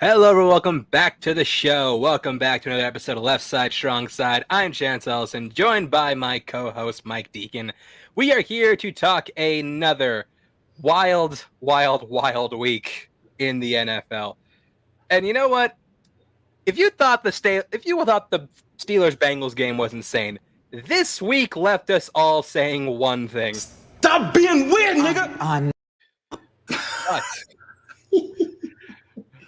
Hello, everyone. Welcome back to the show. Welcome back to another episode of Left Side, Strong Side. I'm Chance Ellison, joined by my co-host, Mike Deacon. We are here to talk another wild week in the NFL. And you know what? If you thought the Steelers-Bengals game was insane, this week left us all saying one thing. Stop being weird, nigga! But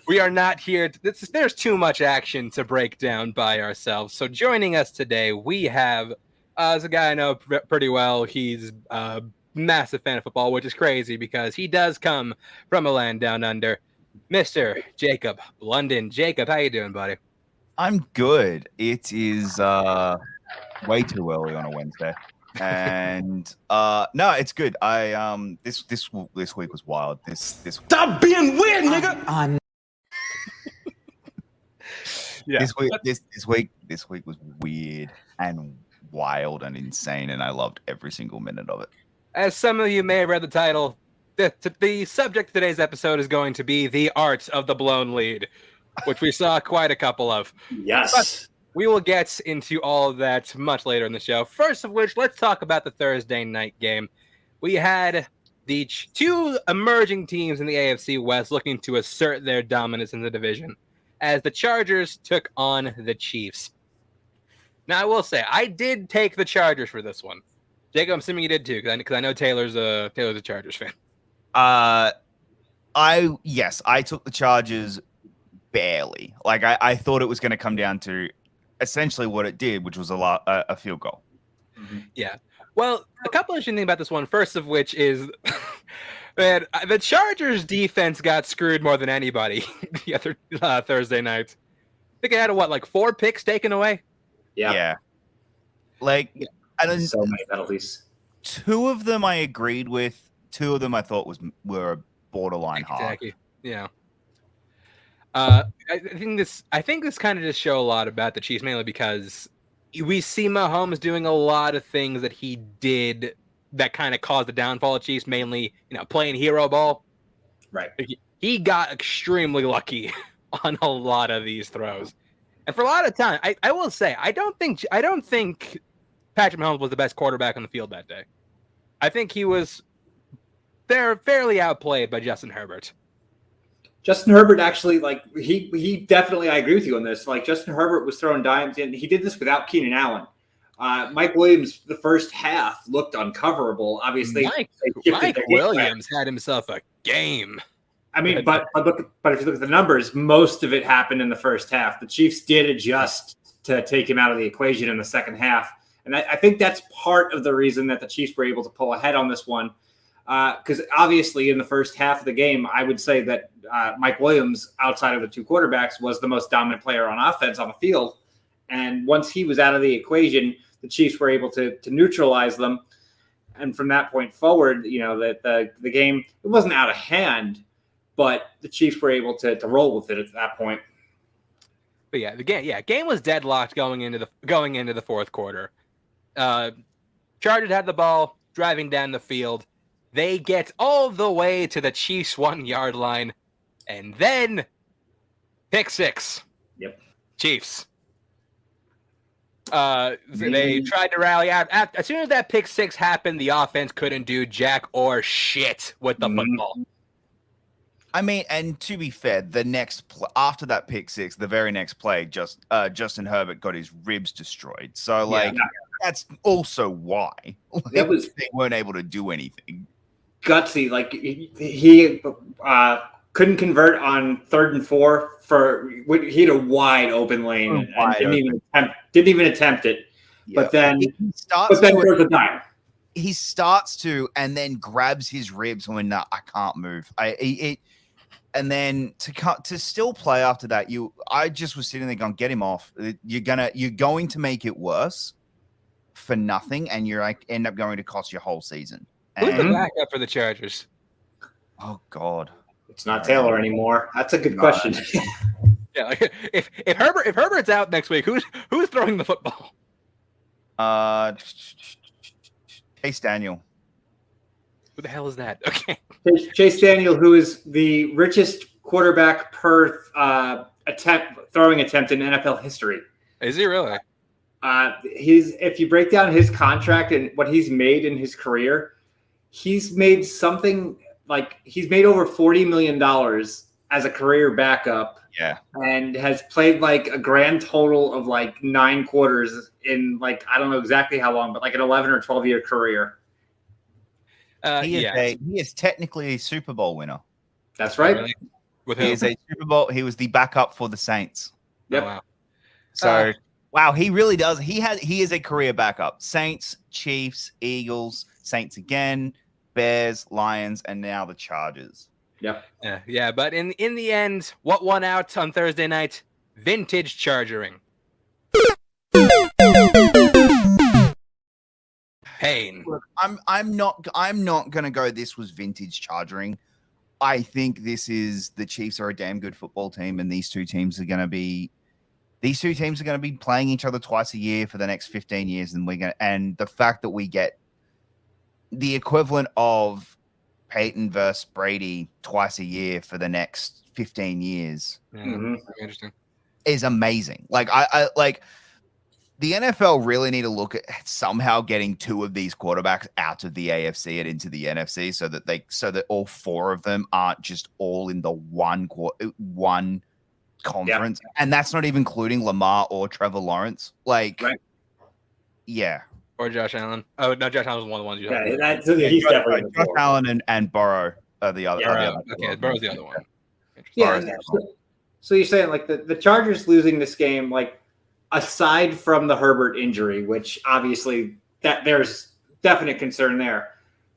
we are not here. There's too much action to break down by ourselves. So joining us today, we have a guy I know pretty well. He's a massive fan of football, which is crazy because he does come from a land down under. Mr. Jacob Blunden. Jacob, how you doing, buddy? I'm good. It is way too early on a Wednesday. And no, it's good. I this week was wild. This Stop being weird, nigga! Yeah. This week was weird and wild and insane, and I loved every single minute of it. As some of you may have read the title, the subject of today's episode is going to be the art of the blown lead, which we saw quite a couple of. Yes. But we will get into all of that much later in the show. First of which, let's talk about the Thursday night game. We had the two emerging teams in the AFC West looking to assert their dominance in the division, as the Chargers took on the Chiefs. Now, I will say, I did take the Chargers for this one. Jacob, I'm assuming you did too, because I know Taylor's a Chargers fan. I took the Chargers barely. Like I thought it was going to come down to essentially what it did, which was a field goal. Mm-hmm. Yeah. Well, a couple of interesting things about this one. First of which is, man, the Chargers defense got screwed more than anybody the other Thursday night. I think it had 4 picks taken away. Yeah. So many penalties. 2 of them I agreed with. 2 of them I thought were borderline hard. Exactly. Yeah. I think this kind of just show a lot about the Chiefs, mainly because we see Mahomes doing a lot of things that he did that kind of caused the downfall of Chiefs, mainly, playing hero ball. Right. He got extremely lucky on a lot of these throws. And for a lot of time, I will say, I don't think Patrick Mahomes was the best quarterback on the field that day. I think he was fairly outplayed by Justin Herbert. Justin Herbert actually, he definitely, I agree with you on this. Justin Herbert was throwing dimes in. He did this without Keenan Allen. Mike Williams, the first half, looked uncoverable. Obviously, Mike Williams had himself a game. I mean, but if you look at the numbers, most of it happened in the first half. The Chiefs did adjust to take him out of the equation in the second half. And I think that's part of the reason that the Chiefs were able to pull ahead on this one. Because obviously in the first half of the game, I would say that Mike Williams, outside of the 2 quarterbacks, was the most dominant player on offense on the field. And once he was out of the equation, the Chiefs were able to neutralize them. And from that point forward, that the game, it wasn't out of hand, but the Chiefs were able to roll with it at that point. But yeah, the game was deadlocked going into the fourth quarter. Chargers had the ball driving down the field. They get all the way to the Chiefs' 1-yard line, and then pick 6. Yep. Chiefs. They tried to rally out. As soon as that pick 6 happened, the offense couldn't do jack or shit with the football. I mean, and to be fair, the next after that pick 6, the very next play, Justin Herbert got his ribs destroyed. So that's also why they weren't able to do anything. Gutsy, he couldn't convert on 3rd and 4 he had a wide open lane and didn't even attempt it. Yeah. But then throws a dime. He starts to and then grabs his ribs when I can't move. And then to still play after that, I just was sitting there going, get him off. You're going to make it worse for nothing, and you're end up going to cost your whole season. Who's the backup for the Chargers? Oh God, it's not Taylor anymore. That's a good question. Yeah, if Herbert's out next week, who's throwing the football? Chase Daniel. Who the hell is that? Okay. Chase Daniel, who is the richest quarterback per throwing attempt in NFL history. Is he really? If you break down his contract and what he's made in his career, he's made something like he's made over $40 million as a career backup. Yeah. And has played like a grand total of like 9 quarters in like, I don't know exactly how long, but like an 11 or 12-year career. He is technically a Super Bowl winner. That's right. Really? With He who? is a Super Bowl. He was the backup for the Saints. Yep. Oh, wow. So wow, he really does. He is a career backup. Saints, Chiefs, Eagles, Saints again, Bears, Lions, and now the Chargers. Yep. Yeah. But in the end, what won out on Thursday night? Vintage chargering. Pain. Look, I'm not gonna go. This was vintage chargering. I think this is the Chiefs are a damn good football team, and these two teams are gonna be playing each other twice a year for the next 15 years, and the fact that we get the equivalent of Peyton versus Brady twice a year for the next 15 years Interesting. is amazing. Like I like the NFL really need to look at somehow getting 2 of these quarterbacks out of the AFC and into the NFC so that all 4 of them aren't just all in the one conference. Yeah. And that's not even including Lamar or Trevor Lawrence. Like, right. Yeah. Or Josh Allen. Oh, no, Josh Allen was one of the ones you had. He's definitely Josh Allen and Burrow are the other. Okay, Burrow's the other one. Yeah. So you're saying like the Chargers losing this game, like aside from the Herbert injury, which obviously that there's definite concern there,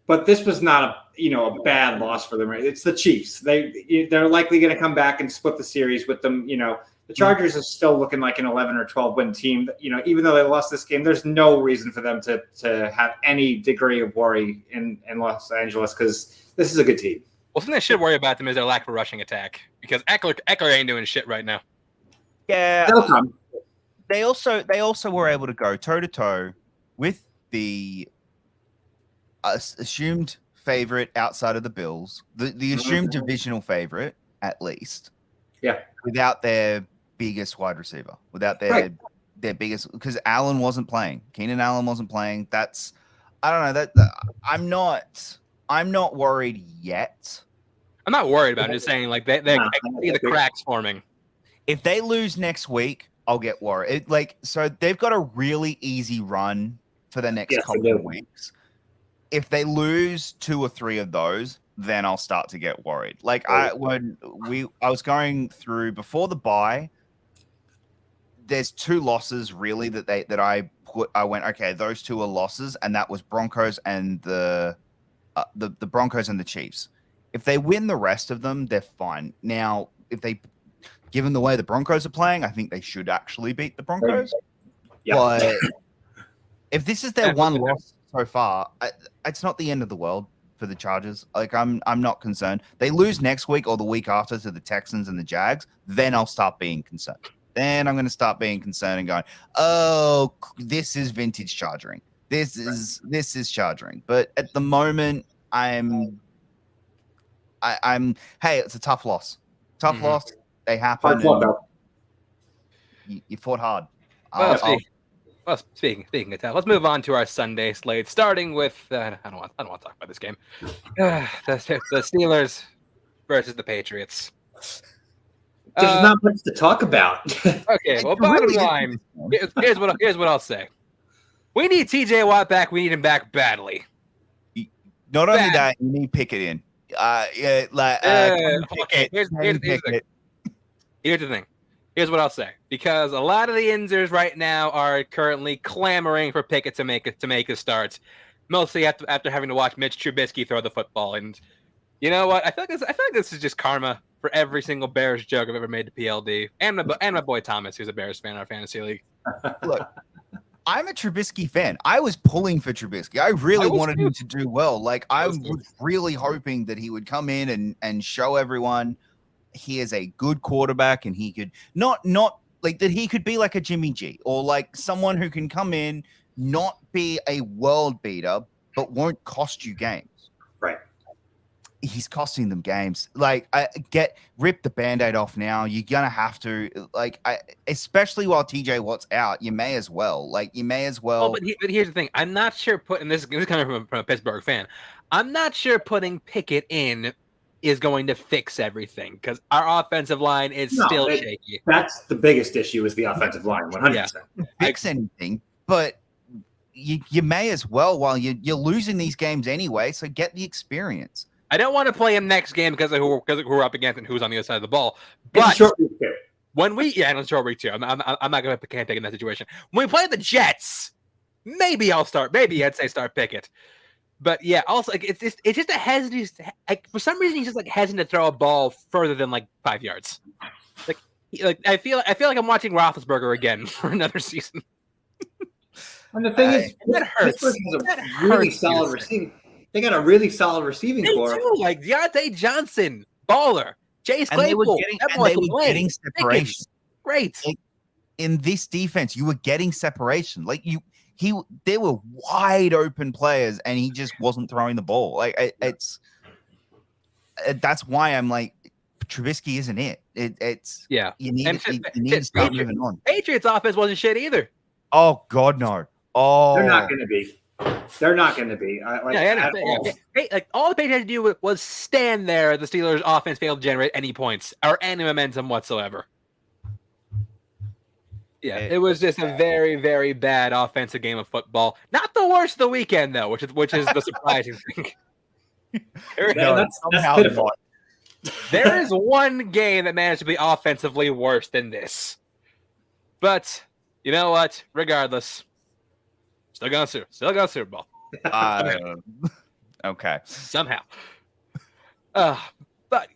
but this was not a bad loss for them. Right? It's the Chiefs. They're likely going to come back and split the series with them. The Chargers are still looking like an 11 or 12 win team. Even though they lost this game, there's no reason for them to have any degree of worry in Los Angeles because this is a good team. Well, something I should worry about them is their lack of a rushing attack because Eckler ain't doing shit right now. Yeah, that'll come. They also were able to go toe to toe with the assumed favorite outside of the Bills, the assumed divisional favorite at least. Yeah, without their biggest wide receiver, without their biggest, because Allen wasn't playing. Keenan Allen wasn't playing. I don't know I'm not worried yet. I'm not worried about it. I'm just saying, like, I can see the cracks forming. If they lose next week, I'll get worried. So they've got a really easy run for the next couple of weeks. If they lose 2 or 3 of those, then I'll start to get worried. I was going through before the bye, there's 2 losses really that I went, okay, those 2 are losses, and that was Broncos and the Broncos and the Chiefs. If they win the rest of them, they're fine. Now, given the way the Broncos are playing, I think they should actually beat the Broncos. Yeah. But if this is their one loss so far, it's not the end of the world for the Chargers. I'm not concerned. They lose next week or the week after to the Texans and the Jags, then I'll start being concerned. Then I'm going to start being concerned and going, oh, this is vintage chargering. This is chargering. But at the moment, I'm hey, it's a tough loss. Tough loss. They happen. You fought hard. Speaking of that, let's move on to our Sunday slate. Starting with I don't want to talk about this game. The Steelers versus the Patriots. There's not much to talk about. Okay, well, bottom line, here's what I'll say. We need TJ Watt back. We need him back badly. Not only that, you need Pickett in. Okay, here's the thing. Here's what I'll say, because a lot of the Insers right now are currently clamoring for Pickett to make a start, mostly after having to watch Mitch Trubisky throw the football. And you know what? I feel like this is just karma for every single Bears joke I've ever made to PLD and my boy Thomas, who's a Bears fan in our fantasy league. Look, I'm a Trubisky fan. I was pulling for Trubisky. I really wanted him to do well. I was really hoping that he would come in and show everyone he is a good quarterback, and he could not that he could be like a Jimmy G, or like someone who can come in, not be a world beater, but won't cost you games. Right. he's costing them games. Like, rip the Band-Aid off now. You're gonna have to, especially while TJ Watt's out. You may as well. Oh, but here's the thing. I'm not sure this is coming from a Pittsburgh fan. I'm not sure putting Pickett in is going to fix everything because our offensive line is still shaky. That's the biggest issue is the offensive line, 100%. Fix anything, but you may as well while you're losing these games anyway. So get the experience. I don't want to play him next game because of who we're up against and who's on the other side of the ball. But when we in a short week too, I'm not going to put Pickett in that situation. When we play the Jets, maybe I'll start. Maybe I'd say start Pickett. But yeah, also it's just a hesitant. For some reason, he's just hesitant to throw a ball further than 5 yards. I feel like I'm watching Roethlisberger again for another season. And the thing is, that hurts. Pittsburgh has a really solid receiving. They got a really solid receiving core. They do, like Deontay Johnson, baller, Chase Claypool. They were getting separation. Great. In this defense, you were getting separation. There were wide open players, and he just wasn't throwing the ball. That's why I'm like, Trubisky isn't it. You need to start moving on. Patriots offense wasn't shit either. Oh God, no. Oh, they're not going to be. They're not going to be. All the Patriots had to do was stand there. The Steelers' offense failed to generate any points or any momentum whatsoever. Yeah, it was just a very, very bad offensive game of football. Not the worst of the weekend, though, which is the surprising thing. There is one game that managed to be offensively worse than this. But you know what? Regardless, still going to Super Bowl. Okay. Somehow. But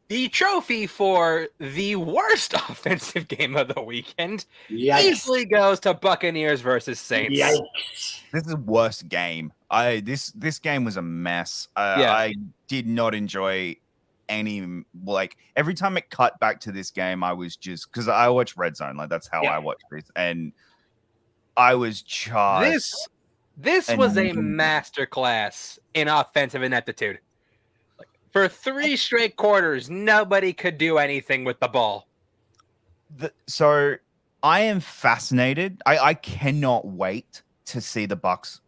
the trophy for the worst offensive game of the weekend easily goes to Buccaneers versus Saints. Yikes. This is the worst game. This game was a mess. I did not enjoy any, every time it cut back to this game, I was just, because I watch Red Zone, that's how I watch this, and I was just this was a masterclass in offensive ineptitude. For 3 straight quarters, nobody could do anything with the ball. So I am fascinated. I cannot wait to see the Bucs.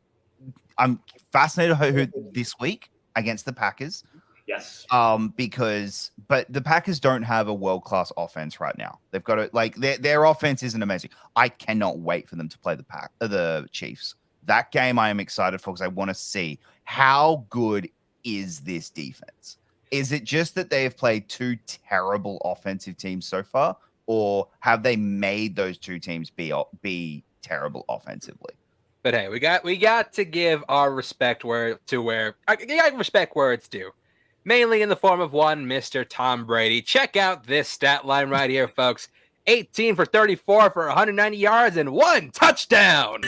I'm fascinated this week against the Packers. Yes. But the Packers don't have a world-class offense right now. They've got to their offense isn't amazing. I cannot wait for them to play the Chiefs. That game I am excited for because I want to see how good is this defense. Is it just that they have played 2 terrible offensive teams so far, or have they made those 2 teams be terrible offensively? But hey, we got to give our respect where it's due. Mainly in the form of one Mr. Tom Brady. Check out this stat line right here, folks. 18 for 34 for 190 yards and 1 touchdown.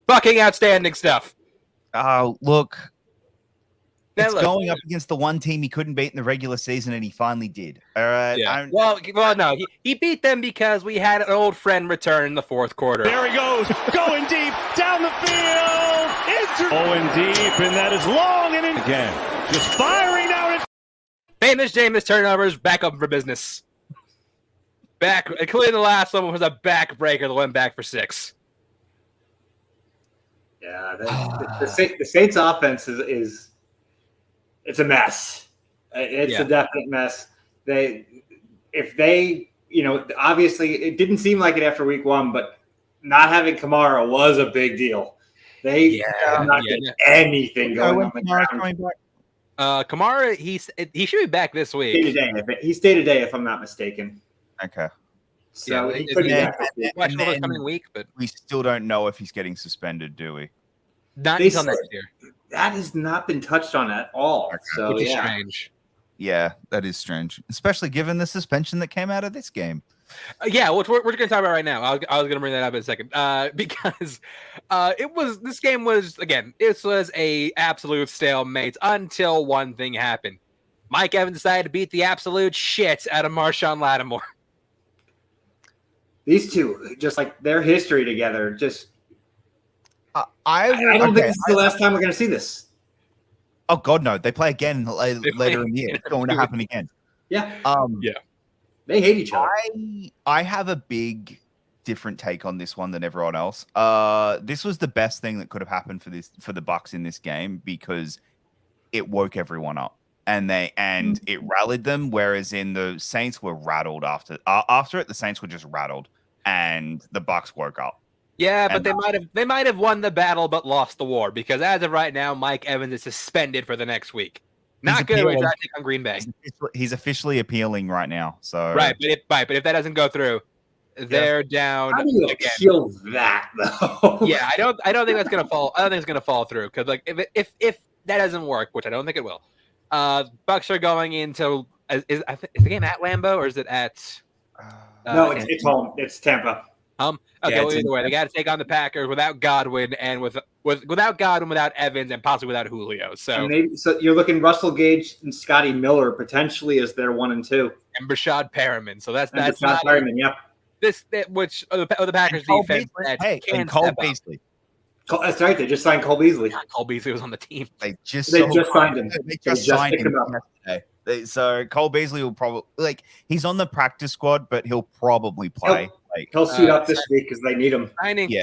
Fucking outstanding stuff. Look. It's going up against the one team he couldn't beat in the regular season, and he finally did. All right. Yeah. Well, no. He beat them because we had an old friend return in the fourth quarter. There he goes, going deep, down the field. Going deep, and that is long and again. Just firing down it. Famous Jameis turnovers, back up for business. Including the last one was a backbreaker that went back for 6. Yeah, the Saints offense is it's a mess. It's a definite mess. Obviously it didn't seem like it after week 1, but not having Kamara was a big deal. They not getting anything going on the ground. Kamara, he should be back this week. He's day to day, if I'm not mistaken. Okay. So he could be back this coming week, but we still don't know if he's getting suspended, do we? Not until next year. That has not been touched on at all. Okay. So which is strange. Yeah, that is strange, especially given the suspension that came out of this game. Which we're going to talk about right now. I was going to bring that up in a second because this game was a absolute stalemate until one thing happened. Mike Evans decided to beat the absolute shit out of Marshawn Lattimore. These two, just like their history together, just I don't think this is the last time we're going to see this. Oh God, no! They play again later in the year. It's going to happen again. Yeah. Yeah. They hate each other. I have a big different take on this one than everyone else. This was the best thing that could have happened for the Bucks in this game because it woke everyone up and it rallied them. Whereas in the Saints were rattled after it. The Saints were just rattled and the Bucks woke up. Yeah, but they might have won the battle but lost the war because as of right now, Mike Evans is suspended for the next week. Not good when he's trying to take on Green Bay. He's officially appealing right now. So right, but if that doesn't go through, they're down. How do you appeal that though? Yeah, I don't think that's gonna fall. I don't think it's gonna fall through because like if that doesn't work, which I don't think it will, Bucks are going into is the game at Lambeau or is it at? No, it's home. It's Tampa. Okay, Yeah, well, either way, they got to take on the Packers without Godwin and without Godwin, without Evans, and possibly without Julio. So you're looking Russell Gage and Scotty Miller potentially as their 1 and 2, and Brashad Perriman. So that's Brashad Perriman. Yep. Which the Packers defense and Cole Beasley. That's right. They just signed Cole Beasley. God, Cole Beasley was on the team. They just signed him. They just signed him yesterday. So Cole Beasley will probably he's on the practice squad, but he'll probably play. He'll suit up this week because they need him.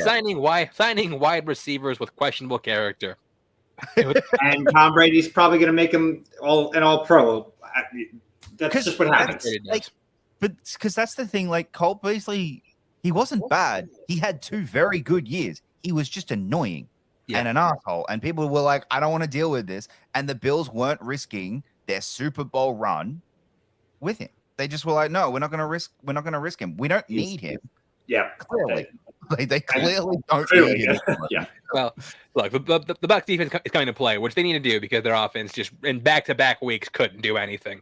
Signing wide receivers with questionable character. And Tom Brady's probably going to make him all pro. That's just what happens. But because that's the thing, Cole Beasley, he wasn't bad. He had 2 very good years. He was just annoying and an asshole. And people were like, I don't want to deal with this. And the Bills weren't risking their Super Bowl run with him. They just were like, no, we're not going to risk him. We don't need him. Yeah. Clearly. They clearly don't need him. Yeah. Well, look, the Bucs defense is coming to play, which they need to do because their offense just in back-to-back weeks couldn't do anything.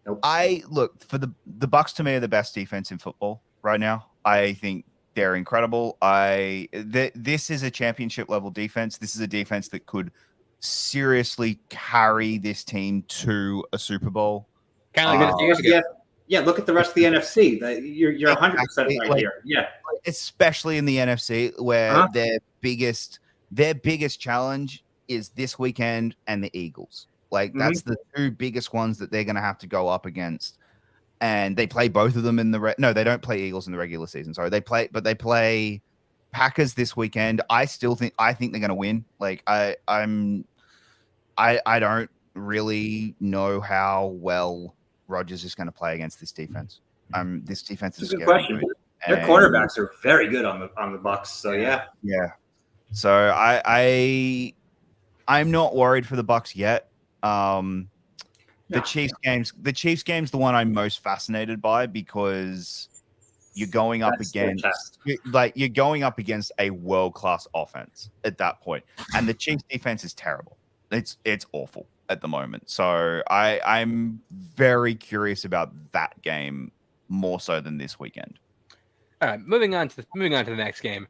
Nope. For the Bucs to me are the best defense in football right now. I think they're incredible. This is a championship level defense. This is a defense that could seriously carry this team to a Super Bowl. Kind of like years ago. Yeah, look at the rest of the NFC. You're 100% right here. Yeah, especially in the NFC where their biggest challenge is this weekend and the Eagles. That's the 2 biggest ones that they're going to have to go up against. And they play both of them in the no, they don't play Eagles in the regular season. Sorry, they play Packers this weekend. I think they're going to win. I don't really know how well Rodgers is going to play against this defense. This defense is a good question. Their cornerbacks are very good on the Bucs. So yeah. So I'm not worried for the Bucs yet. The Chiefs game's the one I'm most fascinated by because you're going up against a world-class offense at that point, and the Chiefs defense is terrible. It's awful at the moment. So I'm very curious about that game more so than this weekend. All right, moving on to the next game.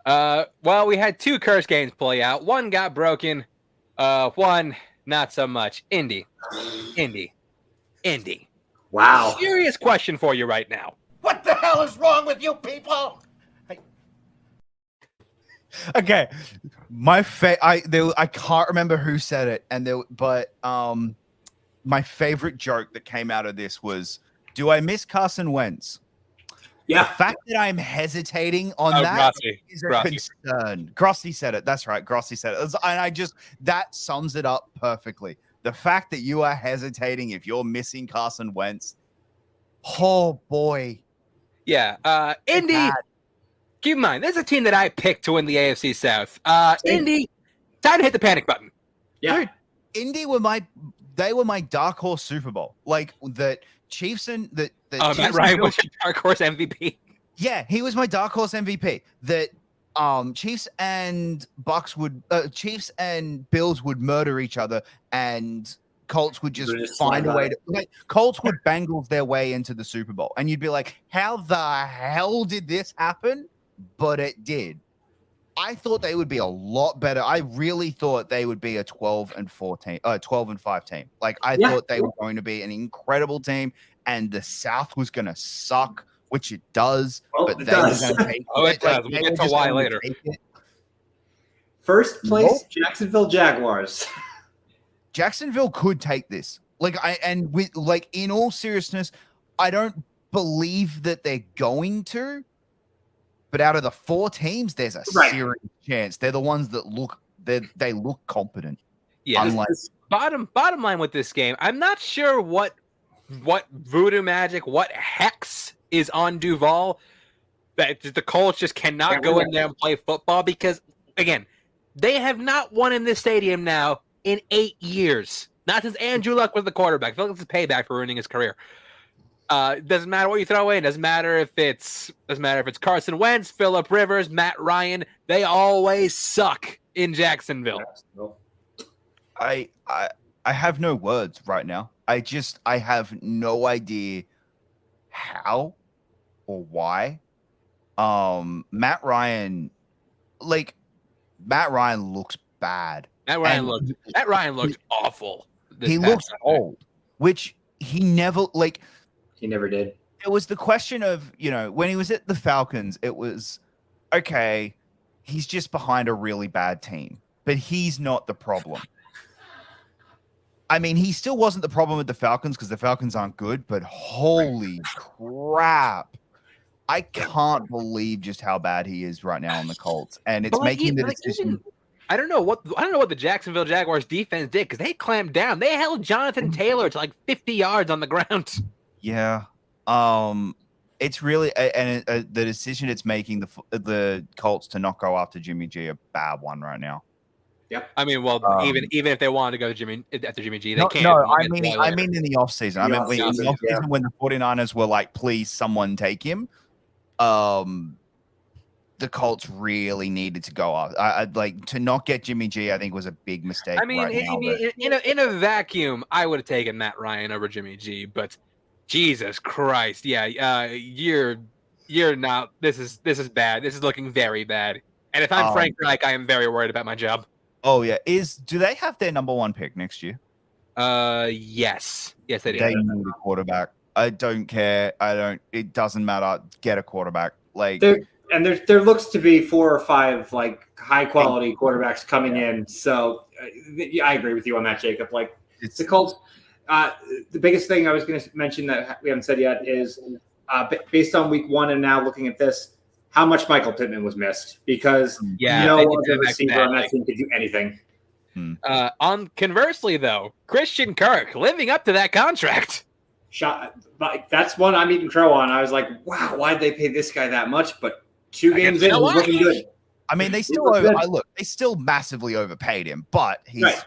Well, we had 2 curse games play out. One got broken. One not so much. Indy. Wow. Serious question for you right now. What the hell is wrong with you people? Okay, I can't remember who said it, but my favorite joke that came out of this was, "Do I miss Carson Wentz?" Yeah. The fact that I'm hesitating on that is a concern. Grossi said it. That's right. Grossi said it. And that sums it up perfectly. The fact that you are hesitating if you're missing Carson Wentz. Oh boy. Yeah. Indy. Keep in mind, there's a team that I picked to win the AFC South. Indy, time to hit the panic button. Yeah. Dude, Indy were my dark horse Super Bowl. The Chiefs and the Matt Ryan was your dark horse MVP. Yeah, he was my dark horse MVP. That Chiefs and Chiefs and Bills would murder each other, and Colts would just find a way to Colts would Bengals their way into the Super Bowl, and you'd be like, "How the hell did this happen?" But it did. I thought they would be a lot better. I really thought they would be a 12-5 team. I thought they were going to be an incredible team, and the South was going to suck, which it does. But they were going to take it does. We'll get to why later. First place, Nope. Jacksonville Jaguars. Jacksonville could take this. In all seriousness, I don't believe that they're going to. But out of the 4 teams, there's a serious chance. They're the ones that they look competent. Yeah. Unlike Bottom line with this game, I'm not sure what voodoo magic, what hex is on Duval that the Colts just cannot go in there and play football because, again, they have not won in this stadium now in 8 years. Not since Andrew Luck was the quarterback. I feel like it's a payback for ruining his career. Doesn't matter what you throw in. Doesn't matter if it's Carson Wentz, Phillip Rivers, Matt Ryan. They always suck in Jacksonville. I have no words right now. I have no idea how or why. Matt Ryan looks bad. Matt Ryan looked awful. He looks old, which he never He never did. It was the question of, when he was at the Falcons, it was, okay, he's just behind a really bad team, but he's not the problem. I mean, he still wasn't the problem with the Falcons because the Falcons aren't good, but holy crap. I can't believe just how bad he is right now on the Colts. And it's making the decision. I don't know what the Jacksonville Jaguars defense did because they clamped down. They held Jonathan Taylor to 50 yards on the ground. Yeah. It's really the decision it's making the Colts to not go after Jimmy G a bad one right now. Yep. I mean, well, even if they wanted to go after Jimmy G, they can't. No, I mean in the offseason. In the offseason when the 49ers were like, please, someone take him. The Colts really needed to go off. To not get Jimmy G, I think was a big mistake. I mean, in a vacuum, I would have taken Matt Ryan over Jimmy G, but Jesus Christ, yeah, you're not. This is bad. This is looking very bad. And if I'm Frank Reich, I am very worried about my job. Oh yeah, do they have their number 1 pick next year? Yes, they do. They need a quarterback. I don't care. It doesn't matter. Get a quarterback. There looks to be 4 or 5 high quality quarterbacks coming in. So I agree with you on that, Jacob. The Colts. The biggest thing I was going to mention that we haven't said yet is based on week 1 and now looking at this, how much Michael Pittman was missed because no other receiver on that team could do anything. Conversely, though, Christian Kirk living up to that contract. That's one I'm eating crow on. I was like, wow, why'd they pay this guy that much? But 2 games in, he's looking good. I mean, they still massively overpaid him, but he's. Right.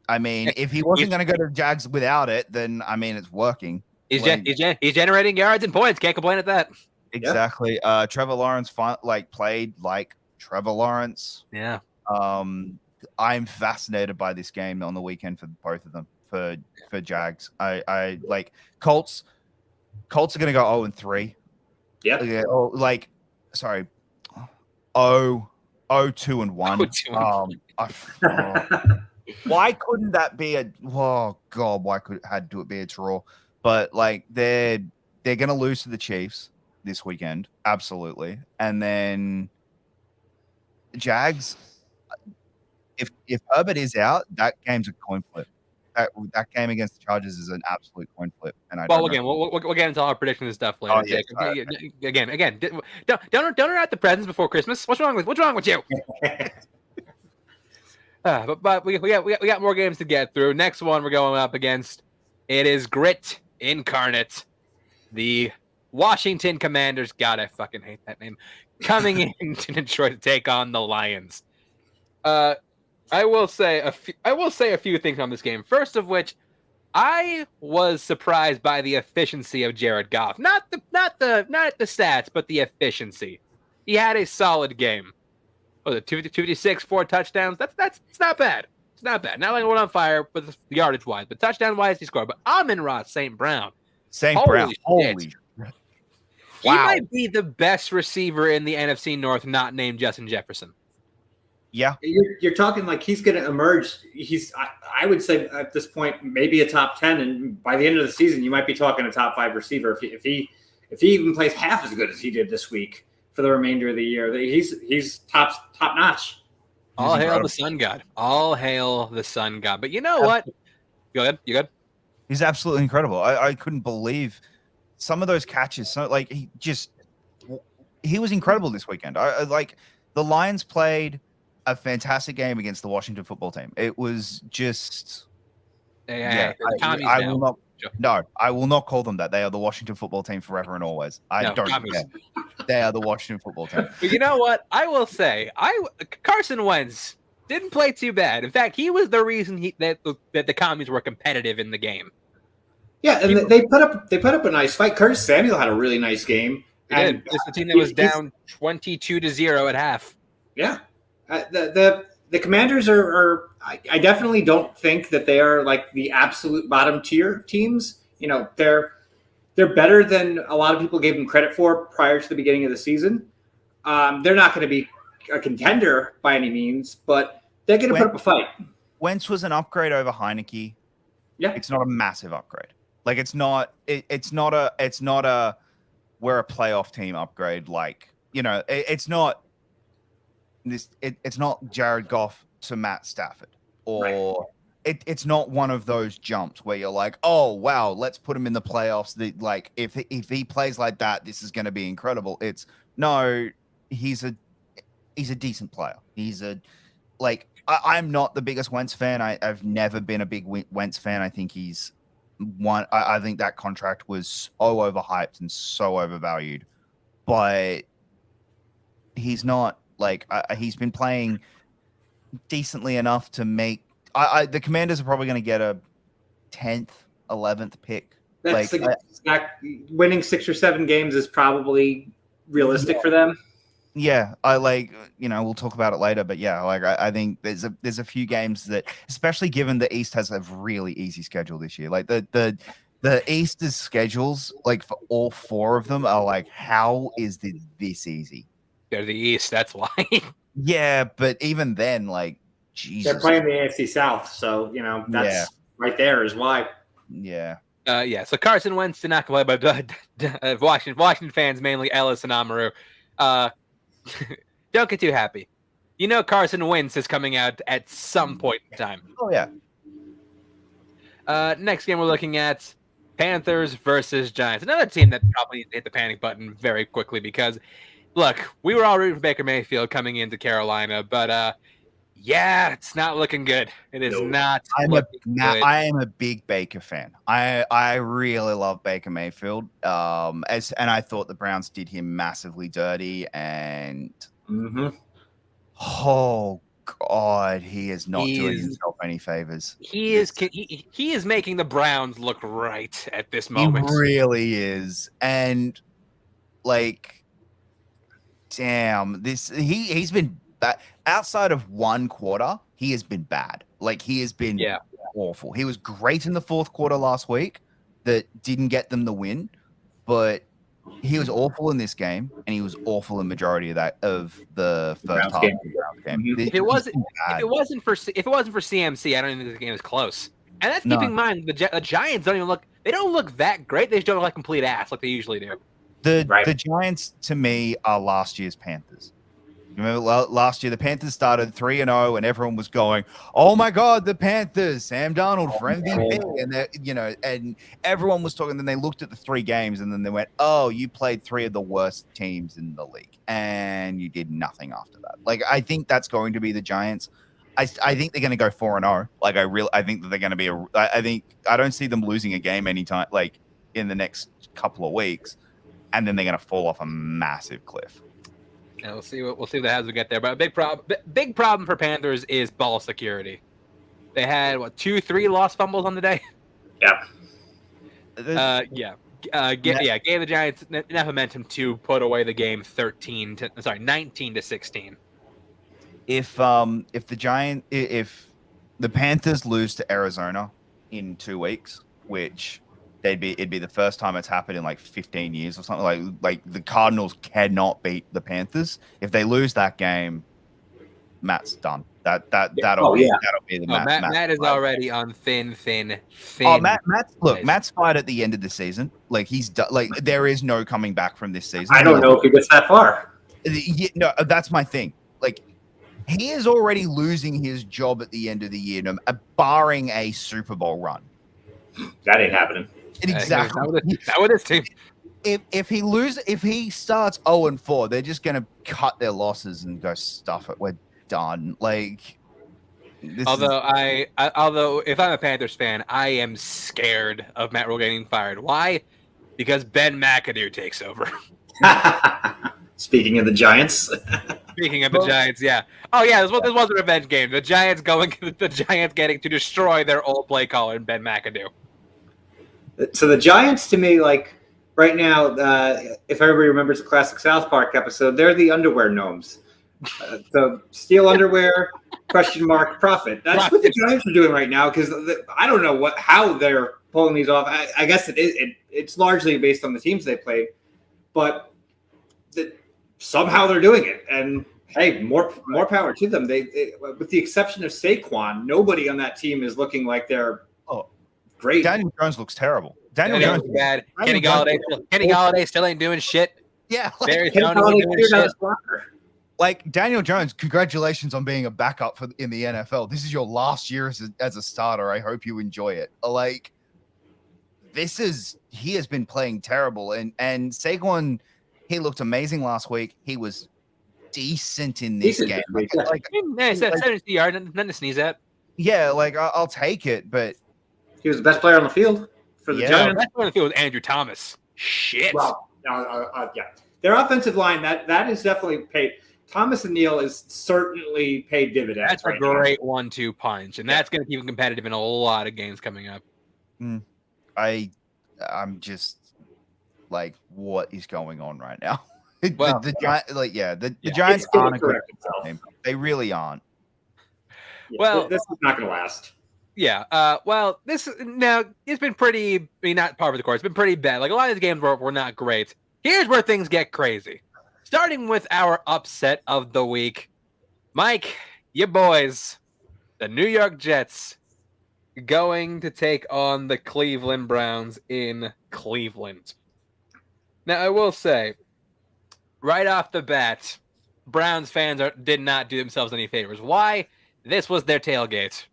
I mean, if he wasn't going to go to the Jags without it, then it's working. He's generating yards and points. Can't complain at that. Exactly. Trevor Lawrence played like Trevor Lawrence. Yeah. I'm fascinated by this game on the weekend for both of them. For Jags, I like Colts. Colts are going to go 0-3. Yeah. 2-1. 2-1. Why couldn't that be why had to be a draw? But they're going to lose to the Chiefs this weekend, absolutely. And then Jags, if Herbert is out, that game's a coin flip. That game against the Chargers is an absolute coin flip. And we'll get into all our predictions and stuff later. Oh, yes, Again, don't wrap the presents before Christmas. What's wrong with you? But we got more games to get through. Next one we're going up against, it is Grit Incarnate. The Washington Commanders, God, I fucking hate that name, coming into Detroit to take on the Lions. I will say a few things on this game. First of which, I was surprised by the efficiency of Jared Goff. Not the stats, but the efficiency. He had a solid game. Was it 256, 4 touchdowns? That's not bad. It's not bad. Not like one on fire, but the yardage wise, but touchdown wise, he scored. But Amon-Ra St. Brown. Holy. He might be the best receiver in the NFC North, not named Justin Jefferson. Yeah, you're talking like he's going to emerge. I would say at this point maybe a top 10, and by the end of the season you might be talking a top 5 receiver if he even plays half as good as he did this week for the remainder of the year. He's top notch. All hail the sun god. All hail the sun god. But you know what? You good? You good? He's absolutely incredible. I couldn't believe some of those catches. So like he was incredible this weekend. I like the Lions played a fantastic game against the Washington football team. It was just I will not. No, I will not call them that. They are the Washington football team forever and always. Don't care. They are the Washington football team. But you know what? I will say, Carson Wentz didn't play too bad. In fact, he was the reason that the Commies were competitive in the game. Yeah, and they put up a nice fight. Curtis Samuel had a really nice game. And it's the team that was down 22-0 at half. Yeah, the Commanders are. I definitely don't think that they are like the absolute bottom tier teams. You know, they're better than a lot of people gave them credit for prior to the beginning of the season. They're not going to be a contender by any means, but they're going to put up a fight. Wentz was an upgrade over Heineke. Yeah, it's not a massive upgrade. Like it's not a we're a playoff team upgrade. Like, you know, it's not it's not Jared Goff to Matt Stafford, or it's not one of those jumps where you're like, oh wow, let's put him in the playoffs. Like if he plays like that, this is going to be incredible. It's no, he's a decent player. I'm not the biggest Wentz fan. I've never been a big Wentz fan. I think he's one. I think that contract was so overhyped and so overvalued, but he's not like he's been playing decently enough to make the Commanders are probably going to get a 10th, 11th pick. That's winning 6 or 7 games is probably realistic for them. Yeah, we'll talk about it later, but yeah, I think there's a few games that, especially given the East has a really easy schedule this year. Like the East's schedules, like for all 4 of them, are like, how is this easy? They're the East, that's why. Yeah, but even then, like, Jesus. They're playing the AFC South, so, you know, that's right there is why. Yeah. So Carson Wentz did not play, but Washington fans, mainly Ellis and Amaru, don't get too happy. You know Carson Wentz is coming out at some point in time. Oh, yeah. Next game we're looking at Panthers versus Giants. Another team that probably needs to hit the panic button very quickly because, look, we were all rooting for Baker Mayfield coming into Carolina, but it's not looking good. It is not. I am a big Baker fan. I really love Baker Mayfield. And I thought the Browns did him massively dirty. And oh God, he is not doing himself any favors. He is making the Browns look right at this moment. He really is, and like, damn, he's been bad. Outside of one quarter, he has been bad. Like, he has been awful. He was great in the fourth quarter last week that didn't get them the win, but he was awful in this game, and he was awful in majority of the first half of the game. If it wasn't for CMC, I don't even think the game is close. And that's keeping in mind the Giants don't look that great. They just don't look like complete ass like they usually do. The Giants, to me, are last year's Panthers. Remember last year, the Panthers started 3-0, and everyone was going, "Oh my God, the Panthers! Sam Darnold for MVP!" And everyone was talking. Then they looked at the 3 games, and then they went, "Oh, you played 3 of the worst teams in the league, and you did nothing after that." Like, I think that's going to be the Giants. I think they're going to go 4-0. Like, I think that they're going to be I don't see them losing a game anytime, like, in the next couple of weeks, and then they're going to fall off a massive cliff. Yeah, we'll see what happens we get there. But a big problem for Panthers is ball security. They had 2-3 lost fumbles on the day. Yeah. Gave the Giants enough momentum to put away the game 19-16. If the Panthers lose to Arizona in 2 weeks, which it'd be the first time it's happened in like 15 years or something. Like the Cardinals cannot beat the Panthers. If they lose that game, Matt's done. That'll be the Matt is already on thin. Oh, Matt's fired at the end of the season. Like, he's done. Like, there is no coming back from this season. I don't know if he gets that far. No, that's my thing. Like, he is already losing his job at the end of the year, barring a Super Bowl run. That ain't happening. Exactly. Not with this team. If he starts 0-4, they're just gonna cut their losses and go stuff it. We're done. Like, although if I'm a Panthers fan, I am scared of Matt Rule getting fired. Why? Because Ben McAdoo takes over. Speaking of the Giants. Speaking of the Giants, yeah. Oh yeah, this was a revenge game. The Giants getting to destroy their old play caller, Ben McAdoo. So the Giants, to me, like right now, if everybody remembers the classic South Park episode, they're the underwear gnomes. So steal underwear, ? Profit. That's what the Giants are doing right now, because I don't know how they're pulling these off. I guess it's largely based on the teams they played, but somehow they're doing it. And hey, more power to them. They with the exception of Saquon, nobody on that team is looking like they're great. Daniel Jones looks terrible. Daniel Jones is bad. Kenny Galladay still ain't doing shit. Yeah, Darius Jones ain't doing shit. Like, Daniel Jones, congratulations on being a backup in the NFL. This is your last year as a starter. I hope you enjoy it. Like, he has been playing terrible. And Saquon, he looked amazing last week. He was decent in this game. Like, 70 yards, nothing to sneeze at. Yeah, like, I'll take it, but he was the best player on the field for the Giants. The best player on the field was Andrew Thomas. Shit. Well, yeah. Their offensive line, that is definitely paid. Thomas and Neal is certainly paid dividends. That's a great 1-2 punch, and that's going to keep him competitive in a lot of games coming up. I'm just like, what is going on right now? Well, the Giants aren't a good team. They really aren't. Yeah, well, this is not going to last. Yeah. It's been pretty. Not par for the course. It's been pretty bad. Like, a lot of these games were not great. Here's where things get crazy. Starting with our upset of the week, Mike, your boys, the New York Jets, going to take on the Cleveland Browns in Cleveland. Now, I will say, right off the bat, Browns fans did not do themselves any favors. Why? This was their tailgate.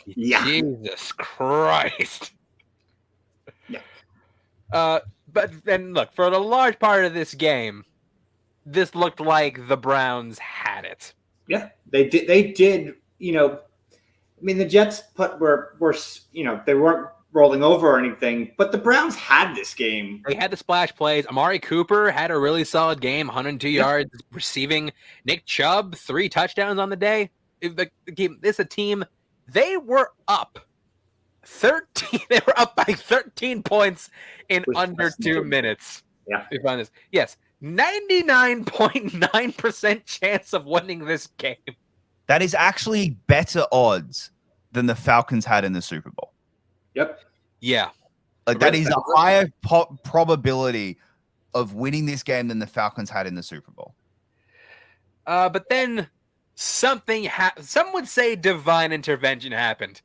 Yeah. Jesus Christ. Yeah. But then, look, for the large part of this game, this looked like the Browns had it. Yeah, they did. They did. The Jets were they weren't rolling over or anything, but the Browns had this game. They had the splash plays. Amari Cooper had a really solid game, 102 yards receiving. Nick Chubb, 3 touchdowns on the day. This a team. They were up 13. They were up by 13 points in under 2 minutes. Yeah. Yes. 99.9% chance of winning this game. That is actually better odds than the Falcons had in the Super Bowl. Yep. Yeah. Like, that is a higher probability of winning this game than the Falcons had in the Super Bowl. But then something happened. Some would say divine intervention happened.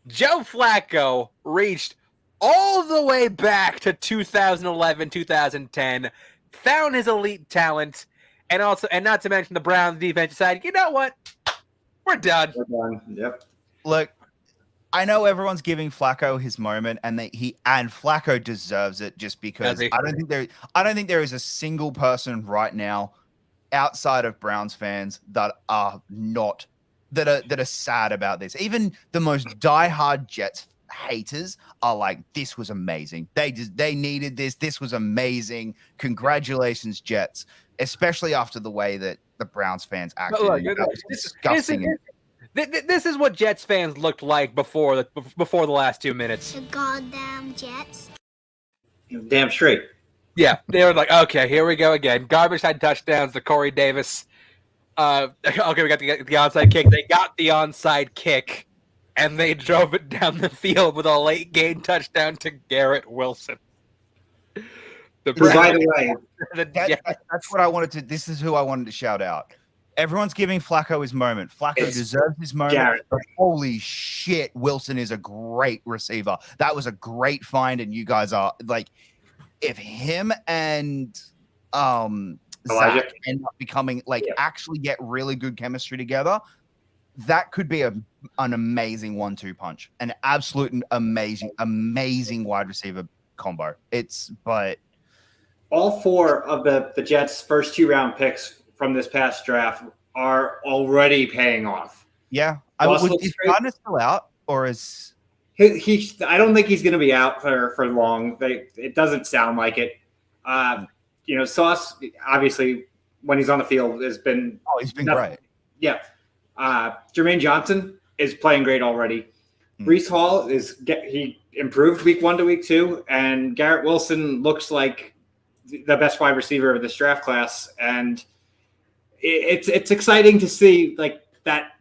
Joe Flacco reached all the way back to 2011, 2010, found his elite talent, and not to mention the Browns defense decided, you know what? We're done. Yep. Look, I know everyone's giving Flacco his moment, and Flacco deserves it just because I don't think there is a single person right now outside of Browns fans that are sad about this. Even the most diehard Jets haters are like, this was amazing. They needed this. This was amazing. Congratulations, Jets. Especially after the way that the Browns fans acted. Look, Disgusting. This is what Jets fans looked like before the last 2 minutes. The goddamn Jets. Damn straight. Yeah, they were like, okay, here we go again. Garbage time touchdowns to Corey Davis. Okay, we got the onside kick. They got the onside kick, and they drove it down the field with a late game touchdown to Garrett Wilson. By the way, that's what I wanted to. This is who I wanted to shout out. Everyone's giving Flacco his moment. Flacco deserves his moment. Garrett. But holy shit, Wilson is a great receiver. That was a great find, and you guys are like, if him and Elijah. Zach end up becoming actually get really good chemistry together, that could be an amazing 1-2 punch, an absolute amazing wide receiver combo. But all 4 of the Jets' first 2-round picks from this past draft are already paying off. Yeah, is Gardner still out, or is he? I don't think he's going to be out for long. It doesn't sound like it. Sauce obviously when he's on the field has been. Oh, he's been great. Yeah, Jermaine Johnson is playing great already. Breece Hall he improved week 1 to week 2, and Garrett Wilson looks like the best wide receiver of this draft class, and it's exciting to see that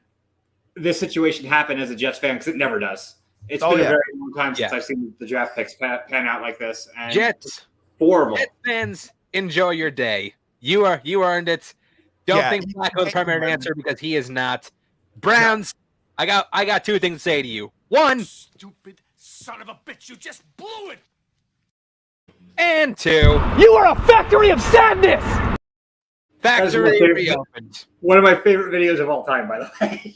this situation happen as a Jets fan, because it never does. It's been a very long time since I've seen the draft picks pan out like this. And Jets, horrible. Jets fans, enjoy your day. You earned it. Don't think Flacco's the primary answer, because he is not. Browns, I got 2 things to say to you. 1, Stupid son of a bitch, you just blew it! And 2, You are a factory of sadness! factory reopened. One of my favorite videos of all time, by the way.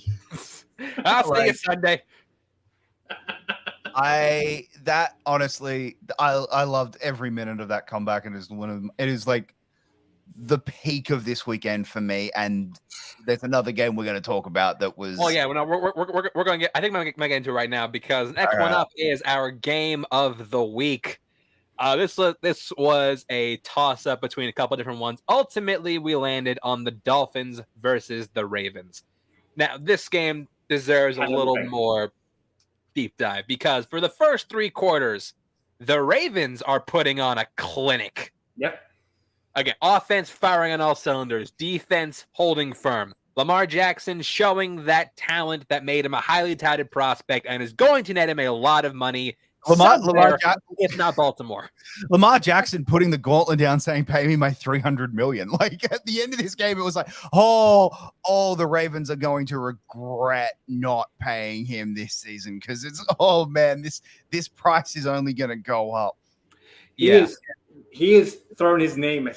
I'll see you Sunday. Honestly, I loved every minute of that comeback, and it is like the peak of this weekend for me. And there's another game we're going to talk about that was. Oh yeah, we're going to get. I think I'm going to get into it right now, because next one up is our game of the week. This was a toss up between a couple different ones. Ultimately, we landed on the Dolphins versus the Ravens. Now, this game deserves a little more deep dive, because for the first 3 quarters, the Ravens are putting on a clinic. Yep. Again, offense firing on all cylinders, defense holding firm. Lamar Jackson showing that talent that made him a highly touted prospect and is going to net him a lot of money. If not Baltimore. Lamar Jackson putting the gauntlet down, saying, "Pay me my $300 million." Like at the end of this game, it was like, "Oh, the Ravens are going to regret not paying him this season, because this price is only going to go up." Yeah, he is throwing his name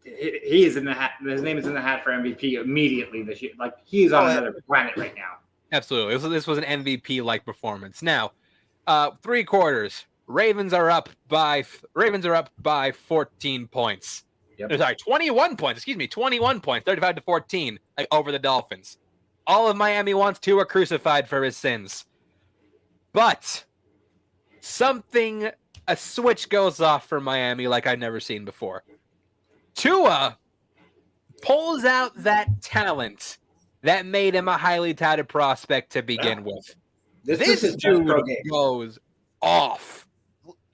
he is in the hat. His name is in the hat for MVP immediately this year. Like, he's on another planet right now. Absolutely. This was an MVP-like performance. Now, 3 quarters. Ravens are up by 14 points. Yep. Sorry, 21 points. 21 points, 35-14, over the Dolphins. All of Miami wants Tua crucified for his sins. But a switch goes off for Miami like I've never seen before. Tua pulls out that talent that made him a highly touted prospect to begin with. This dude goes off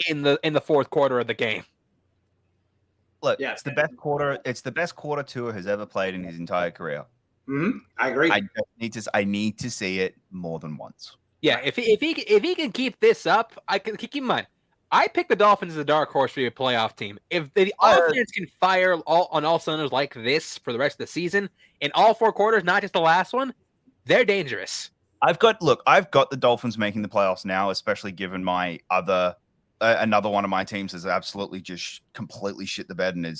in the 4th quarter of the game. Look, it's the best quarter. It's the best quarter Tua has ever played in his entire career. Mm-hmm. I agree. I need to see it more than once. Yeah, if he can keep this up, keep in mind, I picked the Dolphins as a dark horse for your playoff team. If the offense can fire on all cylinders like this for the rest of the season in all 4 quarters, not just the last one, they're dangerous. I've got the Dolphins making the playoffs now, especially given my another one of my teams has absolutely just completely shit the bed, and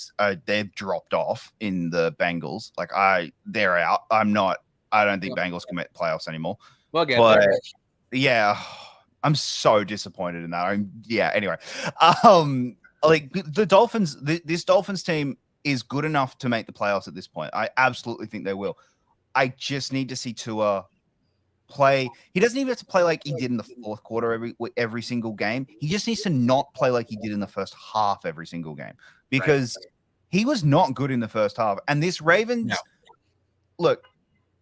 they've dropped off in the Bengals. They're out. I don't think Bengals can make the playoffs anymore. Well, again, but yeah, I'm so disappointed in that. Anyway, the Dolphins, this Dolphins team is good enough to make the playoffs at this point. I absolutely think they will. I just need to see Tua play. He doesn't even have to play like he did in the 4th quarter every single game. He just needs to not play like he did in the first half every single game, because he was not good in the first half. And this Ravens, look,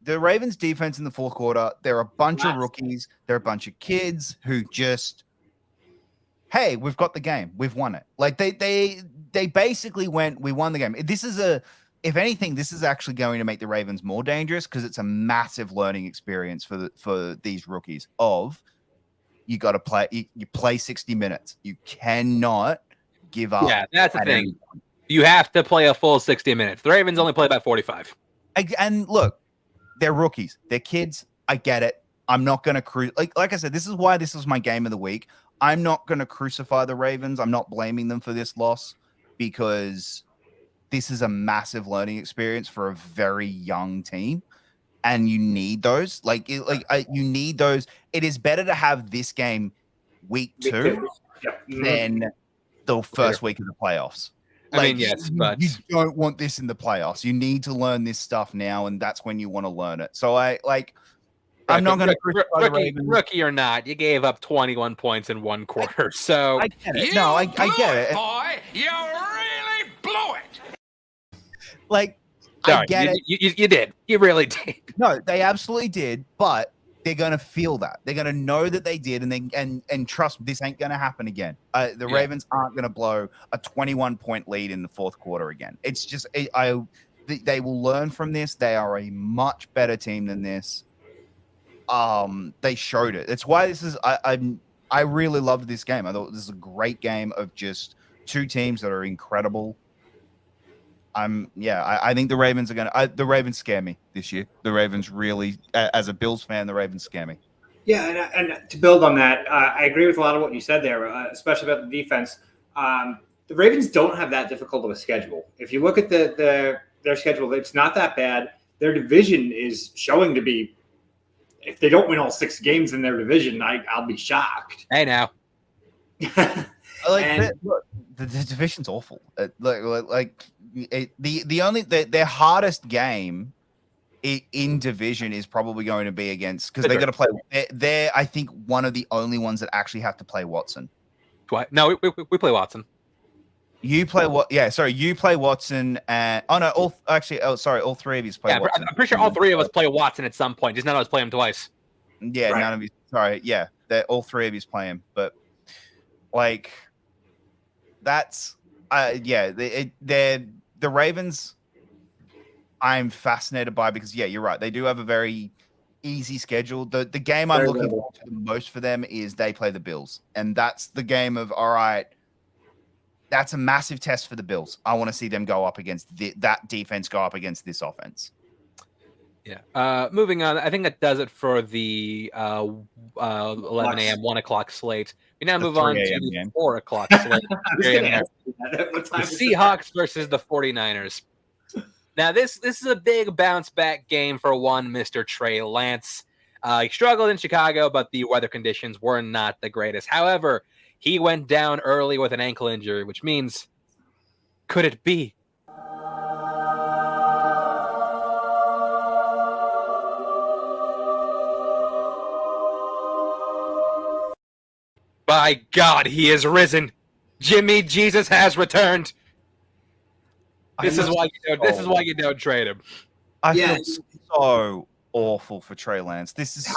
the Ravens defense in the 4th quarter, they're a bunch of rookies. They're a bunch of kids who just, hey, we've got the game. We've won it. Like they basically went, we won the game. If anything, this is actually going to make the Ravens more dangerous, because it's a massive learning experience for these rookies you got to play. You play 60 minutes. You cannot give up. Yeah, that's the thing. You have to play a full 60 minutes. The Ravens only play about 45. And look, they're rookies. They're kids. I get it. I'm not going to like I said, this is why this was my game of the week. I'm not going to crucify the Ravens. I'm not blaming them for this loss, because this is a massive learning experience for a very young team, and you need those. You need those. It is better to have this game week 2 than the first week of the playoffs. I mean, yes, but you don't want this in the playoffs. You need to learn this stuff now, and that's when you want to learn it. So I'm not going to rookie or not. You gave up 21 points in one quarter, so I get it. I get it, boy. You really blew it. Like, sorry, I get it. You did. You really did. No, they absolutely did, but they're going to feel that. They're going to know that they did, and trust me, this ain't going to happen again. The Ravens aren't going to blow a 21-point lead in the fourth quarter again. It's just they will learn from this. They are a much better team than this. They showed it. It's why this is. I really loved this game. I thought this is a great game of just two teams that are incredible. I think the Ravens are the Ravens scare me this year. The Ravens really, as a Bills fan, the Ravens scare me. Yeah, and to build on that, I agree with a lot of what you said there, especially about the defense. The Ravens don't have that difficult of a schedule. If you look at their schedule, it's not that bad. Their division is showing to be. If they don't win all 6 games in their division, I'll be shocked. Hey, now. The division's awful. Their hardest game in division is probably going to be against, because they got to play. They're I think one of the only ones that actually have to play Watson. What? No, we play Watson. You play what? Yeah, sorry. You play Watson, and all 3 of you play Watson. I'm pretty sure all 3 of us play Watson at some point. Just none of us play him twice. Yeah, right. None of you. Sorry, yeah, all 3 of you play him, but that's the Ravens. I'm fascinated by, because you're right. They do have a very easy schedule. The game I'm looking forward to the most for them is they play the Bills, and that's the game of all right. That's a massive test for the Bills. I want to see them go up against that defense, go up against this offense. Yeah. Moving on, I think that does it for the 11 a.m., 1 o'clock slate. We now move on to the 4 o'clock slate. The Seahawks versus the 49ers. Now, this is a big bounce back game for one Mr. Trey Lance. He struggled in Chicago, but the weather conditions were not the greatest. However, he went down early with an ankle injury, which means, could it be? By God, he is risen. Jimmy Jesus has returned. This is why you don't trade him. I feel so awful for Trey Lance. This is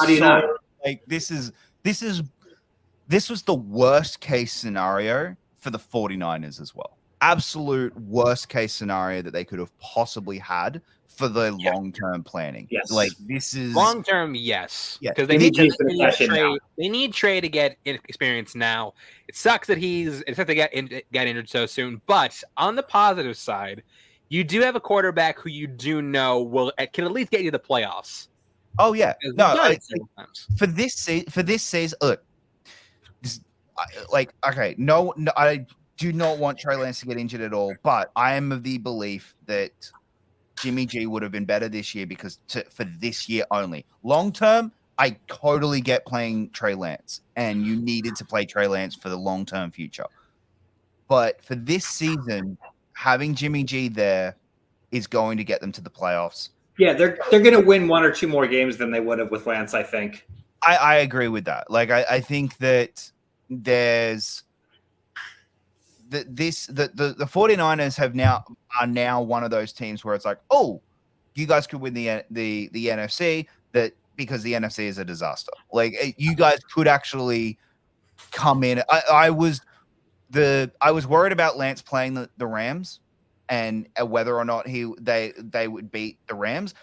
this was the worst case scenario for the 49ers as well. Absolute worst case scenario that they could have possibly had for the long-term planning. Yes. This is long-term, yes. Yeah. Because they need Trey to get experience now. It sucks that to get injured so soon, but on the positive side, you do have a quarterback who you do know can at least get you the playoffs. Oh yeah. No, for this season, look, I do not want Trey Lance to get injured at all, but I am of the belief that Jimmy G would have been better this year for this year only. Long term, I totally get playing Trey Lance, and you needed to play Trey Lance for the long term future. But for this season, having Jimmy G there is going to get them to the playoffs. Yeah, they're going to win 1 or 2 more games than they would have with Lance, I think. I agree with that. I think that there's the 49ers are now one of those teams where it's like, oh, you guys could win the NFC, because the NFC is a disaster. You guys could actually come in. I was worried about Lance playing the Rams and whether or not they would beat the Rams.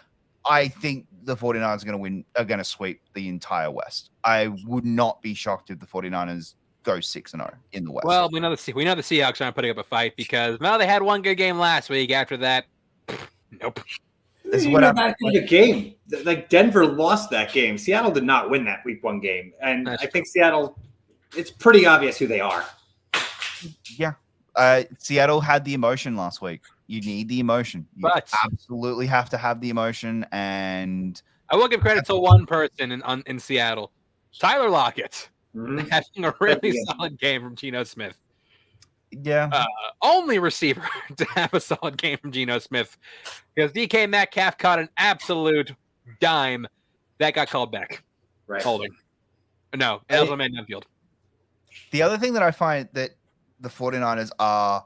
I think the 49ers are going to sweep the entire West. I would not be shocked if the 49ers go 6-0 in the West. Well, we know the Seahawks aren't putting up a fight because they had one good game last week. After that, nope. This is what happened. The game, Denver lost that game. Seattle did not win that Week 1 game, and I think Seattle. It's pretty obvious who they are. Yeah, Seattle had the emotion last week. You need the emotion. You But absolutely have to have the emotion. And I will give credit to one person in Seattle, Tyler Lockett, Mhm. having a really solid game from Geno Smith. yeah, Only receiver to have a solid game from Geno Smith, because DK Metcalf caught an absolute dime that got called back. Right. Holding. No, that was on man downfield. the other thing that I find that the 49ers are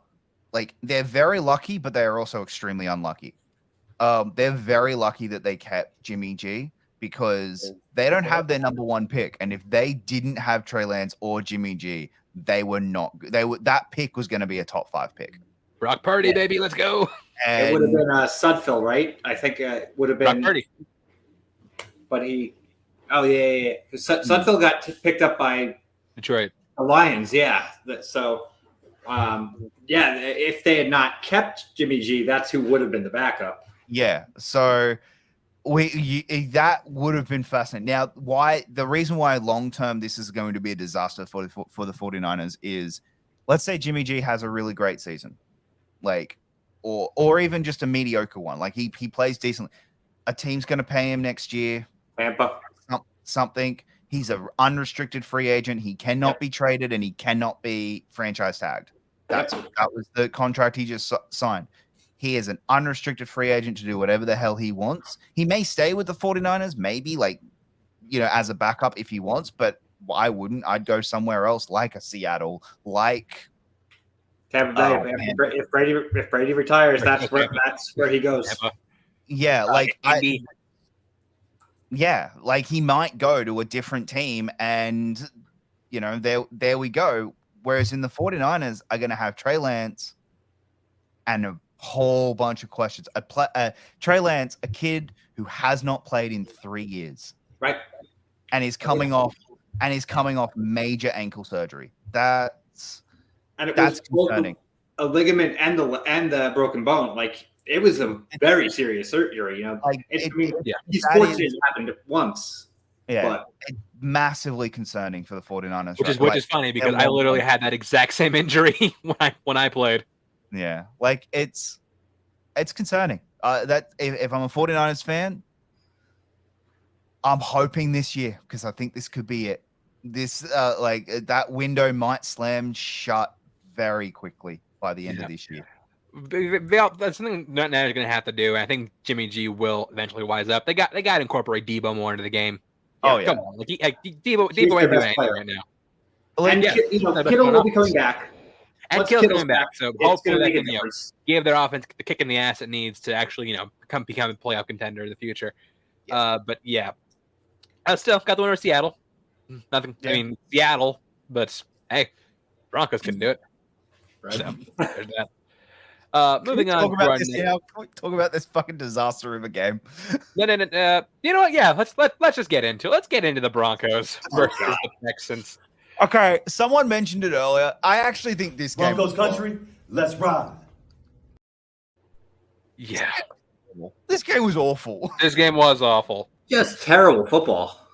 like, they're very lucky, but they are also extremely unlucky. They're very lucky that they kept Jimmy G because they don't have their number one pick. And if they didn't have Trey Lance or Jimmy G, they were not. That pick was going to be a top 5 pick. Brock Purdy, baby, let's go. It would have been Sudfeld, right? I think it would have been Brock Purdy. But Sudfeld got picked up by Detroit. the Lions. Yeah. So, if they had not kept Jimmy G, that's who would have been the backup. Yeah. So that would have been fascinating. Now, the reason why long term this is going to be a disaster for the 49ers is, let's say Jimmy G has a really great season, like, or even just a mediocre one. Like he plays decently. A team's going to pay him next year. Tampa. Something. He's an unrestricted free agent. He cannot be traded, and he cannot be franchise tagged. That was the contract he just signed. He is an unrestricted free agent to do whatever the hell he wants. He may stay with the 49ers, maybe as a backup if he wants, but I wouldn't. I'd go somewhere else, like a Seattle, like Tampa Bay. If Brady retires, that's where he goes. Tampa. Yeah, he might go to a different team, and there we go. Whereas in the 49ers are going to have Trey Lance and a whole bunch of questions. Trey Lance, a kid who has not played in 3 years, right? And is coming off major ankle surgery. That's concerning. A ligament and the broken bone. Like, it was a very serious surgery. He's fortunate it happened once. Yeah, but it's massively concerning for the 49ers. Which is funny because I literally had that exact same injury when I played. Yeah, it's concerning. That if I'm a 49ers fan, I'm hoping this year, because I think this could be it. This that window might slam shut very quickly by the end of this year. That's something they're going to have to do. I think Jimmy G will eventually wise up. They got to incorporate Debo more into the game. Oh yeah, come on, Debo ain't doing anything right now. And Kittle will be coming back. And Kittle's coming back, so hopefully they can give their offense the kick in the ass it needs to actually become a playoff contender in the future. Yeah. But yeah, I still got the winner of Seattle. Nothing. Yeah. I mean Seattle, but hey, Broncos can do it. Right. So there's that. Moving on. Talk about this fucking disaster of a game. No. You know what? Yeah, let's just get into it. Let's get into the Broncos versus the Texans. Okay, someone mentioned it earlier. I actually think this game Broncos country, let's ride. Yeah. This game was awful. This game was awful. Just terrible football.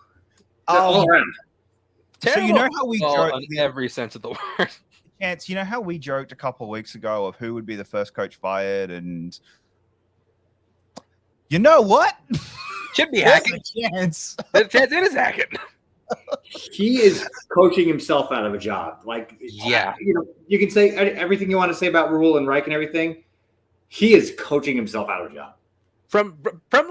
All around. So you know how we joked in every sense of the word. Chance, you know how we joked a couple of weeks ago of who would be the first coach fired, and you know what? Should be Hackett. Chance. It is Hackett. He is coaching himself out of a job. You can say everything you want to say about Rule and Reich and everything. He is coaching himself out of a job. From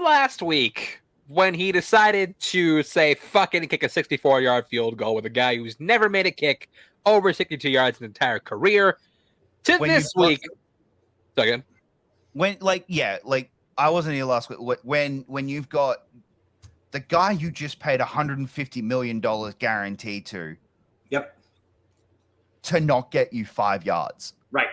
last week, when he decided to say fuck it and kick a 64-yard field goal with a guy who's never made a kick over 62 yards in his entire career, to this week. Second. I wasn't here last week. When you've got the guy you just paid $150 million guarantee to, yep, to not get you 5 yards, right?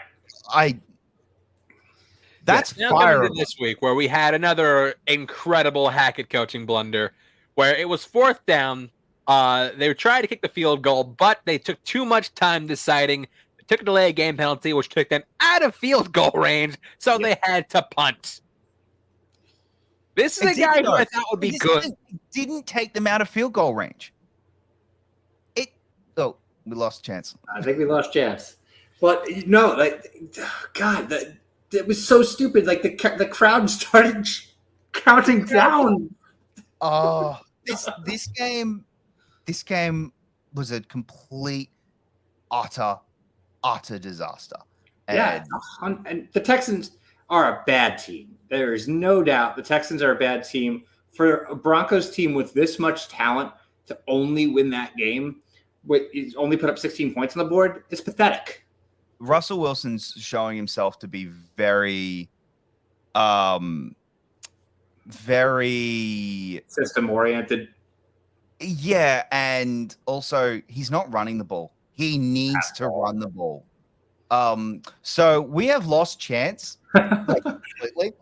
That's fire. This week, where we had another incredible Hackett coaching blunder, where it was 4th down. They were trying to kick the field goal, but they took too much time deciding. They took a delay game penalty, which took them out of field goal range, so they had to punt. This is a guy who I thought would be good. It didn't take them out of field goal range. We lost chance. I think we lost chance. But no, God, it was so stupid. Like the crowd started counting down. Oh, this game was a complete, utter disaster. Yeah, and the Texans are a bad team. There is no doubt the Texans are a bad team. For a Broncos team with this much talent to only win that game, only put up 16 points on the board, is pathetic. Russell Wilson's showing himself to be very system oriented. Yeah, and also he's not running the ball. He needs to run the ball. So we have lost Chance completely.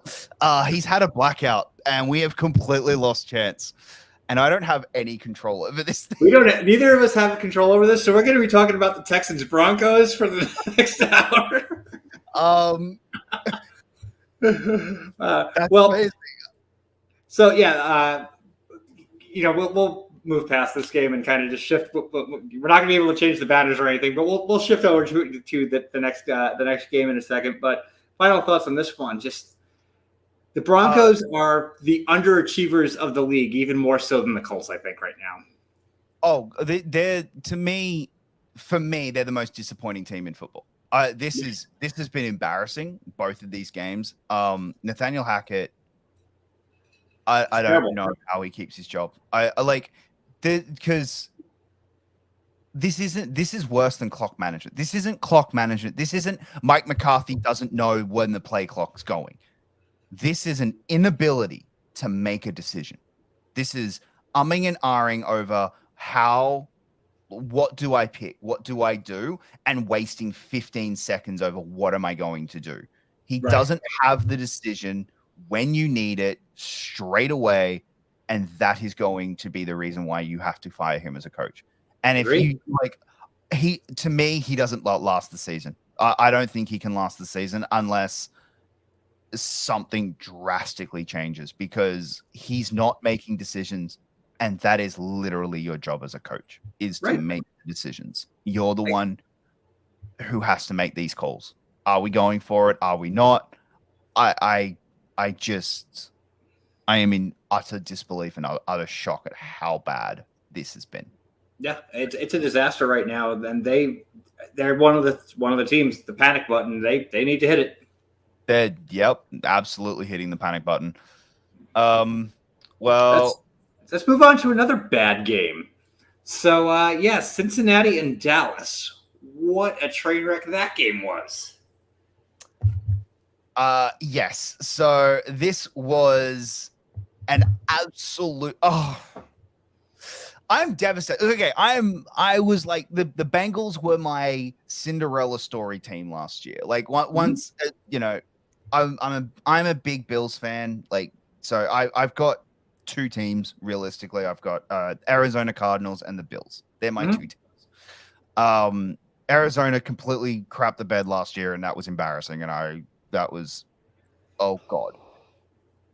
He's had a blackout, and we have completely lost Chance. And I don't have any control over this thing. Neither of us have control over this, so we're going to be talking about the Texans Broncos for the next hour. Well, amazing. So yeah, we'll move past this game and kind of just shift. We're not going to be able to change the banners or anything, but we'll shift over to the next game in a second. But final thoughts on this one, just. The Broncos are the underachievers of the league, even more so than the Colts, I think, right now. Oh, they're for me, they're the most disappointing team in football. This has been embarrassing, both of these games. Nathaniel Hackett, I don't know how he keeps his job. Because this is worse than clock management. This isn't clock management. This isn't Mike McCarthy doesn't know when the play clock's going. This is an inability to make a decision. This is umming and ahhing over what do I pick? What do I do? And wasting 15 seconds over what am I going to do? He doesn't have the decision when you need it straight away. And that is going to be the reason why you have to fire him as a coach. And if to me, he doesn't last the season. I don't think he can last the season unless something drastically changes, because he's not making decisions, and that is literally your job as a coach, is to make decisions. You're the one who has to make these calls. Are we going for it? Are we not? I am in utter disbelief and utter shock at how bad this has been. Yeah, it's a disaster right now, and they're one of the teams, the panic button. They need to hit it. They're absolutely hitting the panic button. Well, let's move on to another bad game. So Cincinnati and Dallas. What a train wreck that game was. Yes. So this was an absolute. I'm devastated. Okay, I was like the Bengals were my Cinderella story team last year. Like once I'm a big Bills fan. Like, so I've got two teams realistically. I've got Arizona Cardinals and the Bills. They're my two teams. Arizona completely crapped the bed last year, and that was embarrassing. And oh God.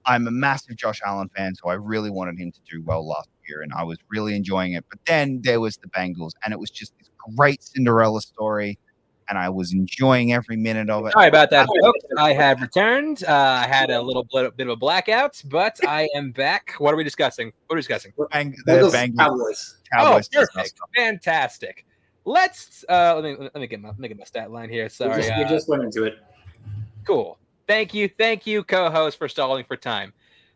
I'm a massive Josh Allen fan, so I really wanted him to do well last year, and I was really enjoying it. But then there was the Bengals, and it was just this great Cinderella story, and I was enjoying every minute of it. Sorry about that, folks. I have returned. I had a little bit of a blackout, but I am back. What are we discussing? Bengals, Cowboys. Oh, perfect. Fantastic. Let's let me get my stat line here. Sorry. We just went into it. Cool. Thank you, co-host, for stalling for time.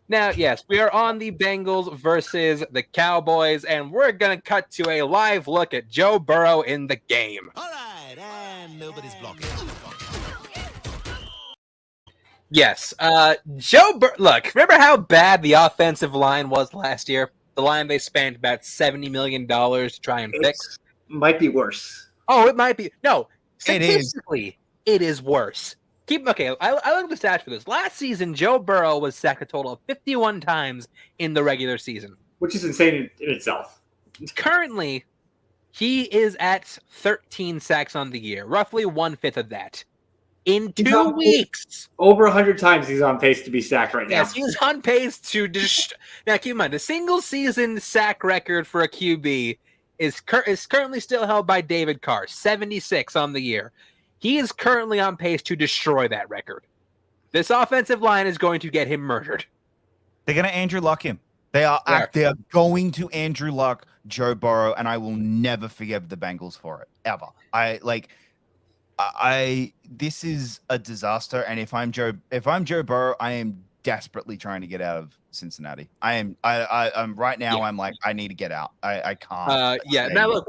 Now, yes, we are on the Bengals versus the Cowboys, and we're going to cut to a live look at Joe Burrow in the game. All right, and nobody's blocking. Yes, look, remember how bad the offensive line was last year? The line they spent about $70 million to try and fix? Might be worse. Oh, it might be. No, statistically, it is worse. I look at the stats for this. Last season, Joe Burrow was sacked a total of 51 times in the regular season, which is insane in itself. Currently, he is at 13 sacks on the year, roughly 1/5 of that. In 2 weeks, over 100 times he's on pace to be sacked right now. Yes, he's on pace to now. Keep in mind, the single season sack record for a QB is currently still held by David Carr, 76 on the year. He is currently on pace to destroy that record. This offensive line is going to get him murdered. They're going to Andrew Luck him. They are going to Andrew Luck Joe Burrow, and I will never forgive the Bengals for it ever. This is a disaster. And if I'm Joe Burrow, I am desperately trying to get out of Cincinnati. I'm right now. I'm like, I need to get out. I can't. Now look.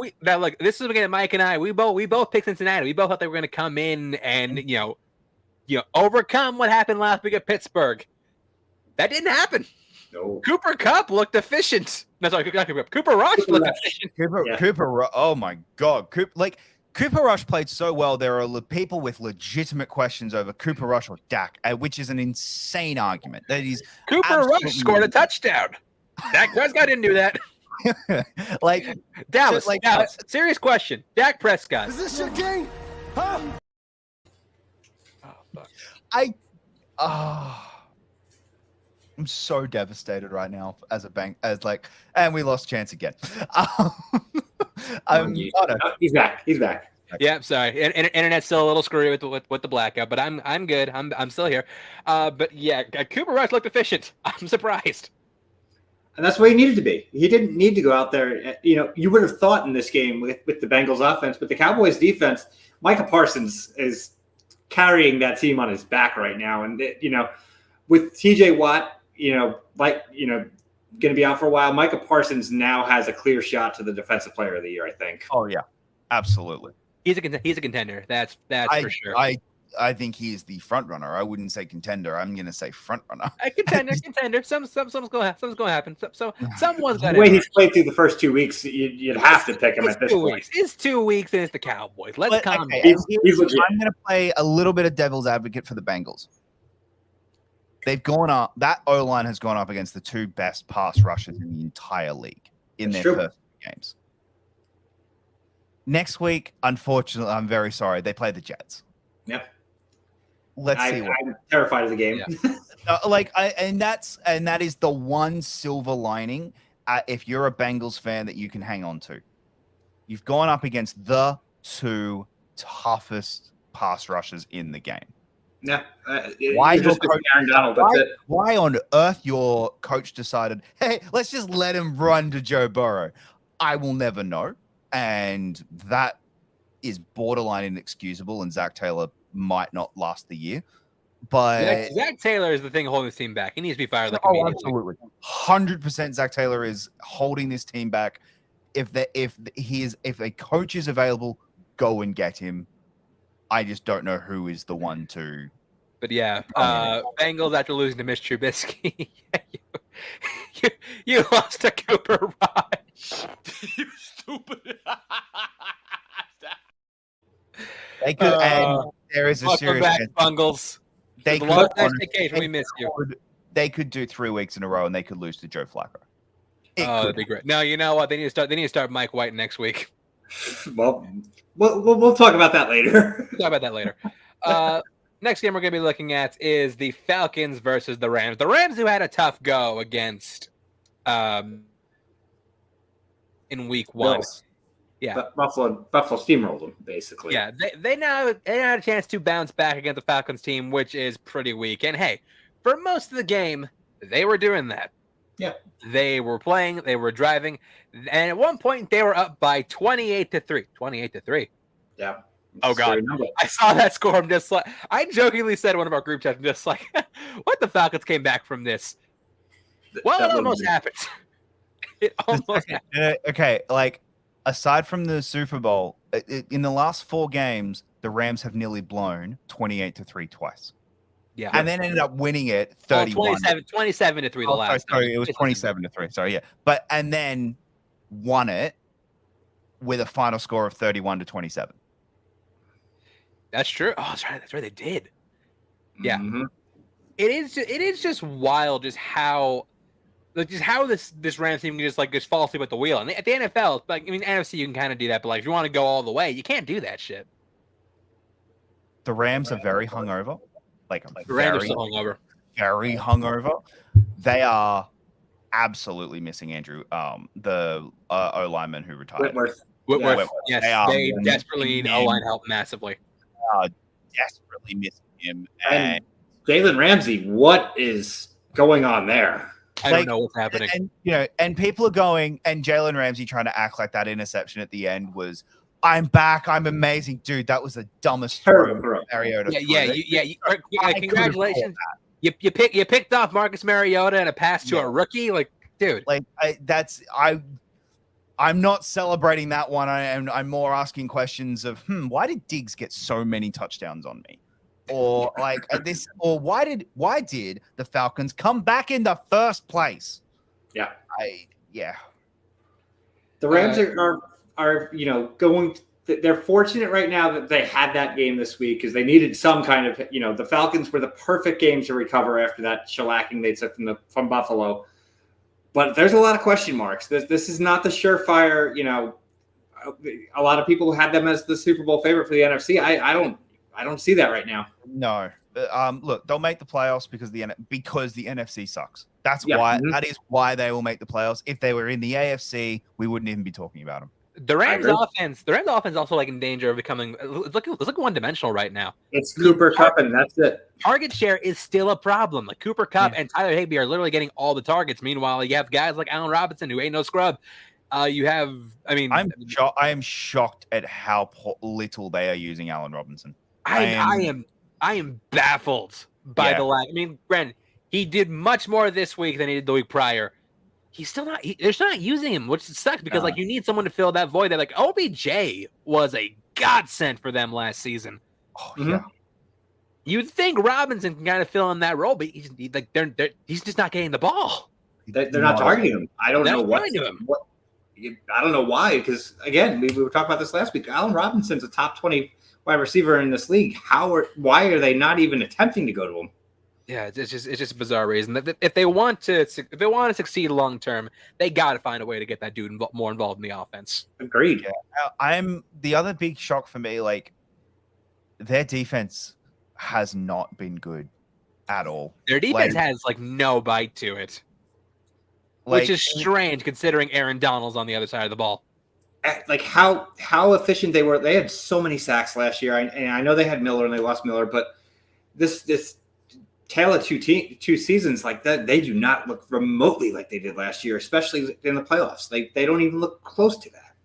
This is again, Mike and I. We both picked Cincinnati. We both thought they were going to come in and overcome what happened last week at Pittsburgh. That didn't happen. No. Cooper Kupp looked efficient. No, sorry, not Cooper Kupp. Cooper Rush looked efficient. Cooper. Oh my God. Cooper Rush played so well. There are people with legitimate questions over Cooper Rush or Dak, which is an insane argument. That is Cooper Rush scored a touchdown. Dak Prescott didn't do that. Dallas. Serious question. Dak Prescott. Is this your game? Huh? Oh, fuck. I'm so devastated right now and we lost Chance again. He's back. Yeah, sorry. Internet's still a little screwy with the blackout, but I'm good. I'm still here. But yeah, Cooper Rush looked efficient. I'm surprised. And that's where he needed to be. He didn't need to go out there. You would have thought in this game with the Bengals offense, but the Cowboys defense, Micah Parsons is carrying that team on his back right now. And with TJ Watt, going to be out for a while, Micah Parsons now has a clear shot to the Defensive Player of the Year, I think. Oh yeah, absolutely. He's a contender. That's for sure. I think he is the front runner. I wouldn't say contender. I'm going to say front runner. A contender. Something's going to happen. So someone's going to. The way he's played through the first 2 weeks, you'd have to pick him at this point. It's 2 weeks and it's the Cowboys. Let's calm down. He's legit. I'm going to play a little bit of devil's advocate for the Bengals. They've gone up. That O-line has gone up against the two best pass rushers in the entire league in their first games. Next week, unfortunately, I'm very sorry, they play the Jets. Yeah. Let's see. I'm terrified of the game. Yeah. That is the one silver lining. If you're a Bengals fan, that you can hang on to. You've gone up against the two toughest pass rushers in the game. Yeah. Why on earth your coach decided, hey, let's just let him run to Joe Burrow? I will never know. And that is borderline inexcusable, and Zach Taylor might not last the year. But Zach Taylor is the thing holding this team back. He needs to be fired absolutely. 100% Zach Taylor is holding this team back. If a coach is available, go and get him. I just don't know who is the one to. But yeah, Bengals after losing to Mitch Trubisky, you lost to Cooper Rush. You stupid. They could, and there is a serious chance. Bungles. They could, we miss you. They could do 3 weeks in a row, and they could lose to Joe Flacco. That'd be great. No, you know what? They need to start Mike White next week. Well, we'll talk about that later. We'll talk about that later. Next game we're going to be looking at is the Falcons versus the Rams. The Rams, who had a tough go against in Week 1. Bills. Yeah, Buffalo steamrolled them basically. Yeah, they now had a chance to bounce back against the Falcons team, which is pretty weak. And hey, for most of the game, they were doing that. Yeah, they were playing, they were driving, and at one point they were up by 28-3. 28-3. Yeah. Oh God, I saw that score. I'm just like, I jokingly said in one of our group chats, I'm just like, what the Falcons came back from this? Well, it almost happened. It almost happened. Okay, like aside from the Super Bowl, in the last 4 games, the Rams have nearly blown 28-3 twice. Yeah, and then ended up winning it 31. 27-3 the last. Sorry, it was 27-3. Sorry, yeah, and then won it with a final score of 31-27. That's true. Oh, that's right. That's right. They did. Yeah, Mm-hmm. It is just wild, just how this Rams team can just fall asleep at the wheel. And at the NFL, NFC you can kind of do that, but like if you want to go all the way, you can't do that shit. The Rams are very hungover. Very hungover. Very hungover. They are absolutely missing Andrew, the O lineman who retired. Whitworth. Yes, they desperately need O-line help massively. Desperately missing him. And Jalen Ramsey, what is going on there? I don't know what's happening. And people are going, and Jalen Ramsey trying to act like that interception at the end was, I'm back, I'm amazing. Dude, that was the dumbest throw Mariota threw. Congratulations. You picked off Marcus Mariota and a pass to a rookie? Like, dude. Like, I'm not celebrating that one. I'm more asking questions of, why did Diggs get so many touchdowns on me? Or why did the Falcons come back in the first place? Yeah. The Rams are going. They're fortunate right now that they had that game this week because they needed some kind of, the Falcons were the perfect game to recover after that shellacking they took from Buffalo. But there's a lot of question marks. This is not the surefire, a lot of people had them as the Super Bowl favorite for the NFC. I don't see that right now. No. Look, they'll make the playoffs because the NFC sucks. That's why. That is why they will make the playoffs. If they were in the AFC, we wouldn't even be talking about them. The Rams offense also like in danger of becoming it's like one dimensional right now. It's Cooper Kupp and that's it. Target share is still a problem. Like Cooper Kupp and Tyler Higbee are literally getting all the targets. Meanwhile, you have guys like Allen Robinson who ain't no scrub. I am shocked at how little they are using Allen Robinson. I am baffled by the lack. I mean, Bren, he did much more this week than he did the week prior. He's still not. They're still not using him, which sucks because you need someone to fill that void. That like OBJ was a godsend for them last season. Oh yeah. You'd think Robinson can kind of fill in that role, but he's just not getting the ball. They're not targeting him. I don't know I don't know why. Because again, we were talking about this last week. Allen Robinson's a top 20 wide receiver in this league. Why are they not even attempting to go to him? Yeah, it's just a bizarre reason. If they want to succeed long term, they got to find a way to get that dude more involved in the offense. Agreed. Yeah. I'm the other big shock for me. Like their defense has not been good at all. Their defense has like no bite to it, which is strange considering Aaron Donald's on the other side of the ball. Like how efficient they were. They had so many sacks last year, and I know they had Miller and they lost Miller, but this tale of two seasons like that, they do not look remotely like they did last year, especially in the playoffs. They don't even look close to that.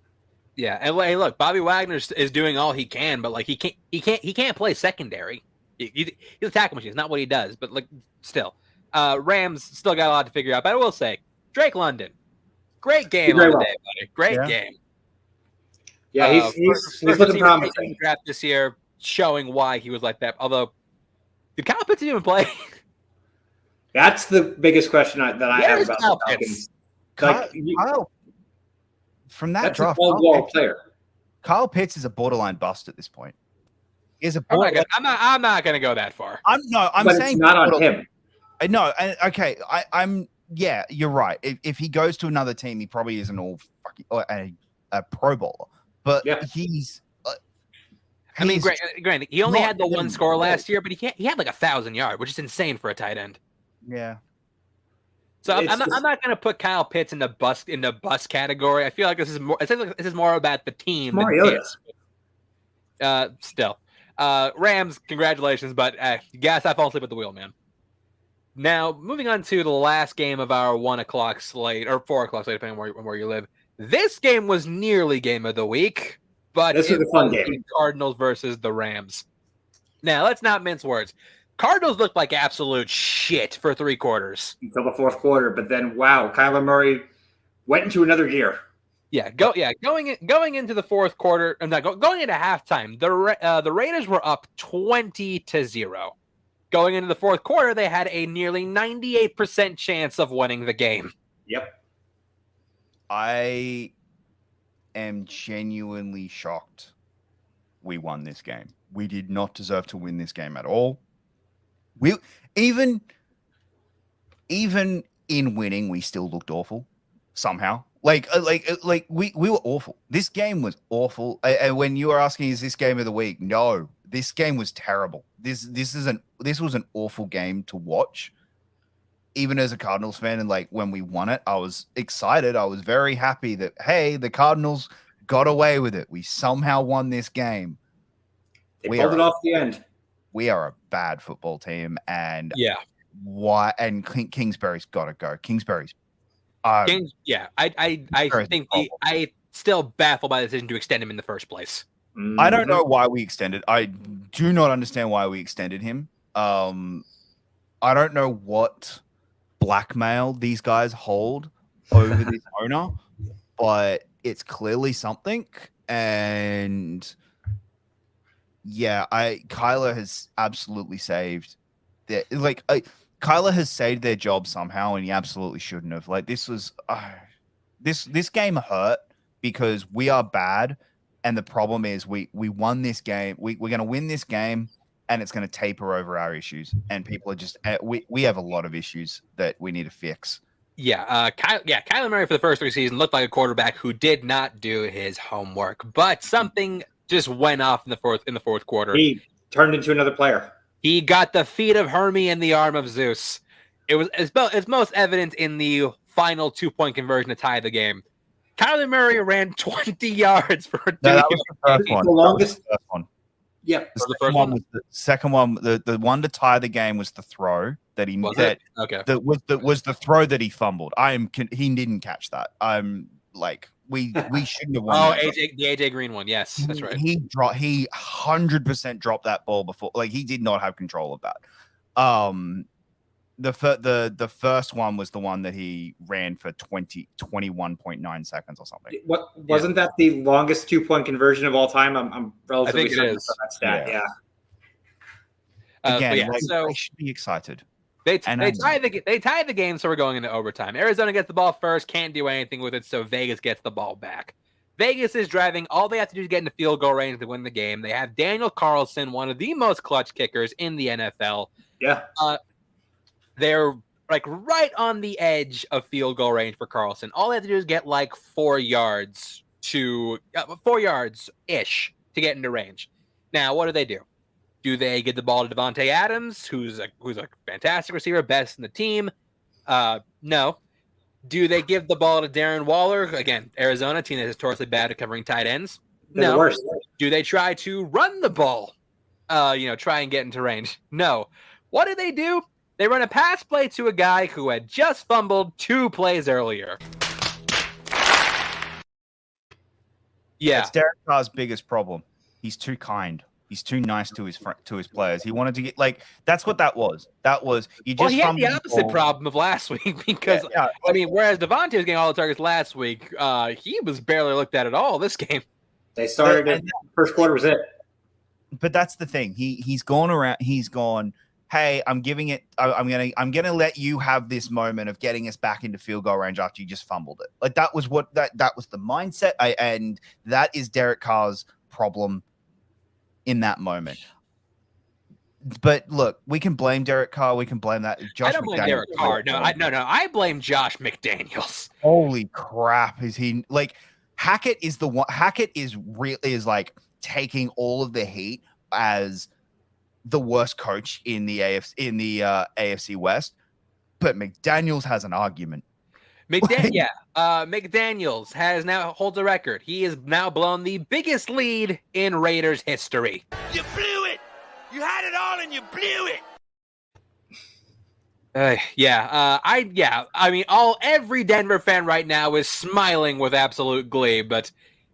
Yeah, and hey, look, Bobby Wagner is doing all he can, but like he can't play secondary. He's a tackle machine. It's not what he does, but like still, Rams still got a lot to figure out. But I will say, Drake London, great game on the day, buddy. Great game. Yeah, he's looking promising. Draft this year, showing why he was like that. Although, did Kyle Pitts even play? That's the biggest question that I have about the Falcons. Kyle, from that draft, player. Kyle Pitts is a borderline bust at this point. I'm not going to go that far. I'm saying it's not on him. No, okay. I'm you're right. If he goes to another team, he probably isn't all fucking a Pro Bowler. But he's. I mean, granted, he only had the one score last year, but he had like 1,000 yards, which is insane for a tight end. Yeah. So I'm not going to put Kyle Pitts in the bust category. I feel like this is more about the team. Mariota. Still, Rams, congratulations, but gas, I fall asleep at the wheel, man. Now, moving on to the last game of our 1 o'clock slate or 4 o'clock slate, depending on where you live. This game was nearly game of the week, but this was a fun game. The Cardinals versus the Rams. Now, let's not mince words. Cardinals looked like absolute shit for 3 quarters until the fourth quarter, but then Kyler Murray went into another gear. Going into the fourth quarter, going into halftime, the Raiders were up 20-0. Going into the fourth quarter, they had a nearly 98% chance of winning the game. Yep. I am genuinely shocked we won this game. We did not deserve to win this game at all. We even in winning, we still looked awful somehow. Like we were awful. This game was awful. And when you were asking, is this game of the week? No, this game was terrible. This was an awful game to watch. Even as a Cardinals fan, and like when we won it, I was excited. I was very happy that, hey, the Cardinals got away with it. We somehow won this game. They pulled it off the end. We are a bad football team, and Yeah. why? And Kingsbury's got to go. Kingsbury's. Yeah, I think I still baffled by the decision to extend him in the first place. I don't know why we extended. I do not understand why we extended him. I don't know what blackmail these guys hold over this owner, but it's clearly something. And yeah, Kyler has absolutely saved their Kyler has saved their job somehow, and he absolutely shouldn't have. Like this was this game hurt because we are bad, and the problem is we won this game. We're going to win this game, and it's going to taper over our issues. And people are just we have a lot of issues that we need to fix. Yeah, Kyler Murray for the first 3 seasons looked like a quarterback who did not do his homework, but something just went off in the fourth quarter. He turned into another player. He got the feet of Hermes and the arm of Zeus. It's most evident in the final 2-point conversion to tie the game. Kyler Murray ran 20 yards for a that was the first one. The longest one. Yeah, the second one was the second one. The one to tie the game was the throw that he was the throw that he fumbled. He didn't catch that. I'm like we shouldn't have won. Oh, the AJ Green one. Yes, that's right. He 100% dropped that ball before. Like he did not have control of that. The first one was the one that he ran for 21.9 seconds or something. What wasn't that the longest 2-point conversion of all time? I'm relatively certain it is. that stat. Yeah. Again, so I should be excited. They tie the game, so we're going into overtime. Arizona gets the ball first, can't do anything with it, so Vegas gets the ball back. Vegas is driving. All they have to do is get into field goal range to win the game. They have Daniel Carlson, one of the most clutch kickers in the NFL. Yeah. They're like right on the edge of field goal range for Carlson. All they have to do is get like 4 yards ish to get into range. Now, what do? Do they give the ball to Devontae Adams, who's a fantastic receiver, best in the team? No. Do they give the ball to Darren Waller? Again, Arizona, team that is historically bad at covering tight ends. No. Worst. Do they try to run the ball? Try and get into range? No. What do? They run a pass play to a guy who had just fumbled 2 plays earlier. Yeah. It's Derek Carr's biggest problem. He's too kind. He's too nice to his players. He wanted to get that's what that was. That was you just. Well, he had the opposite problem of last week because whereas Devontae was getting all the targets last week, he was barely looked at all this game. They started first quarter was it. But that's the thing. He's gone around. He's gone. Hey, I'm gonna let you have this moment of getting us back into field goal range after you just fumbled it. Like that was that was the mindset. And that is Derek Carr's problem in that moment. But look, we can blame Derek Carr. We can blame that. I don't blame Derek Carr. No, I blame Josh McDaniels. Holy crap! Is he like Hackett is the one? Hackett is like taking all of the heat as the worst coach in the AFC West. But McDaniels has an argument. McDaniels holds a record. He has now blown the biggest lead in Raiders history. You blew it. You had it all and you blew it. Every Denver fan right now is smiling with absolute glee. But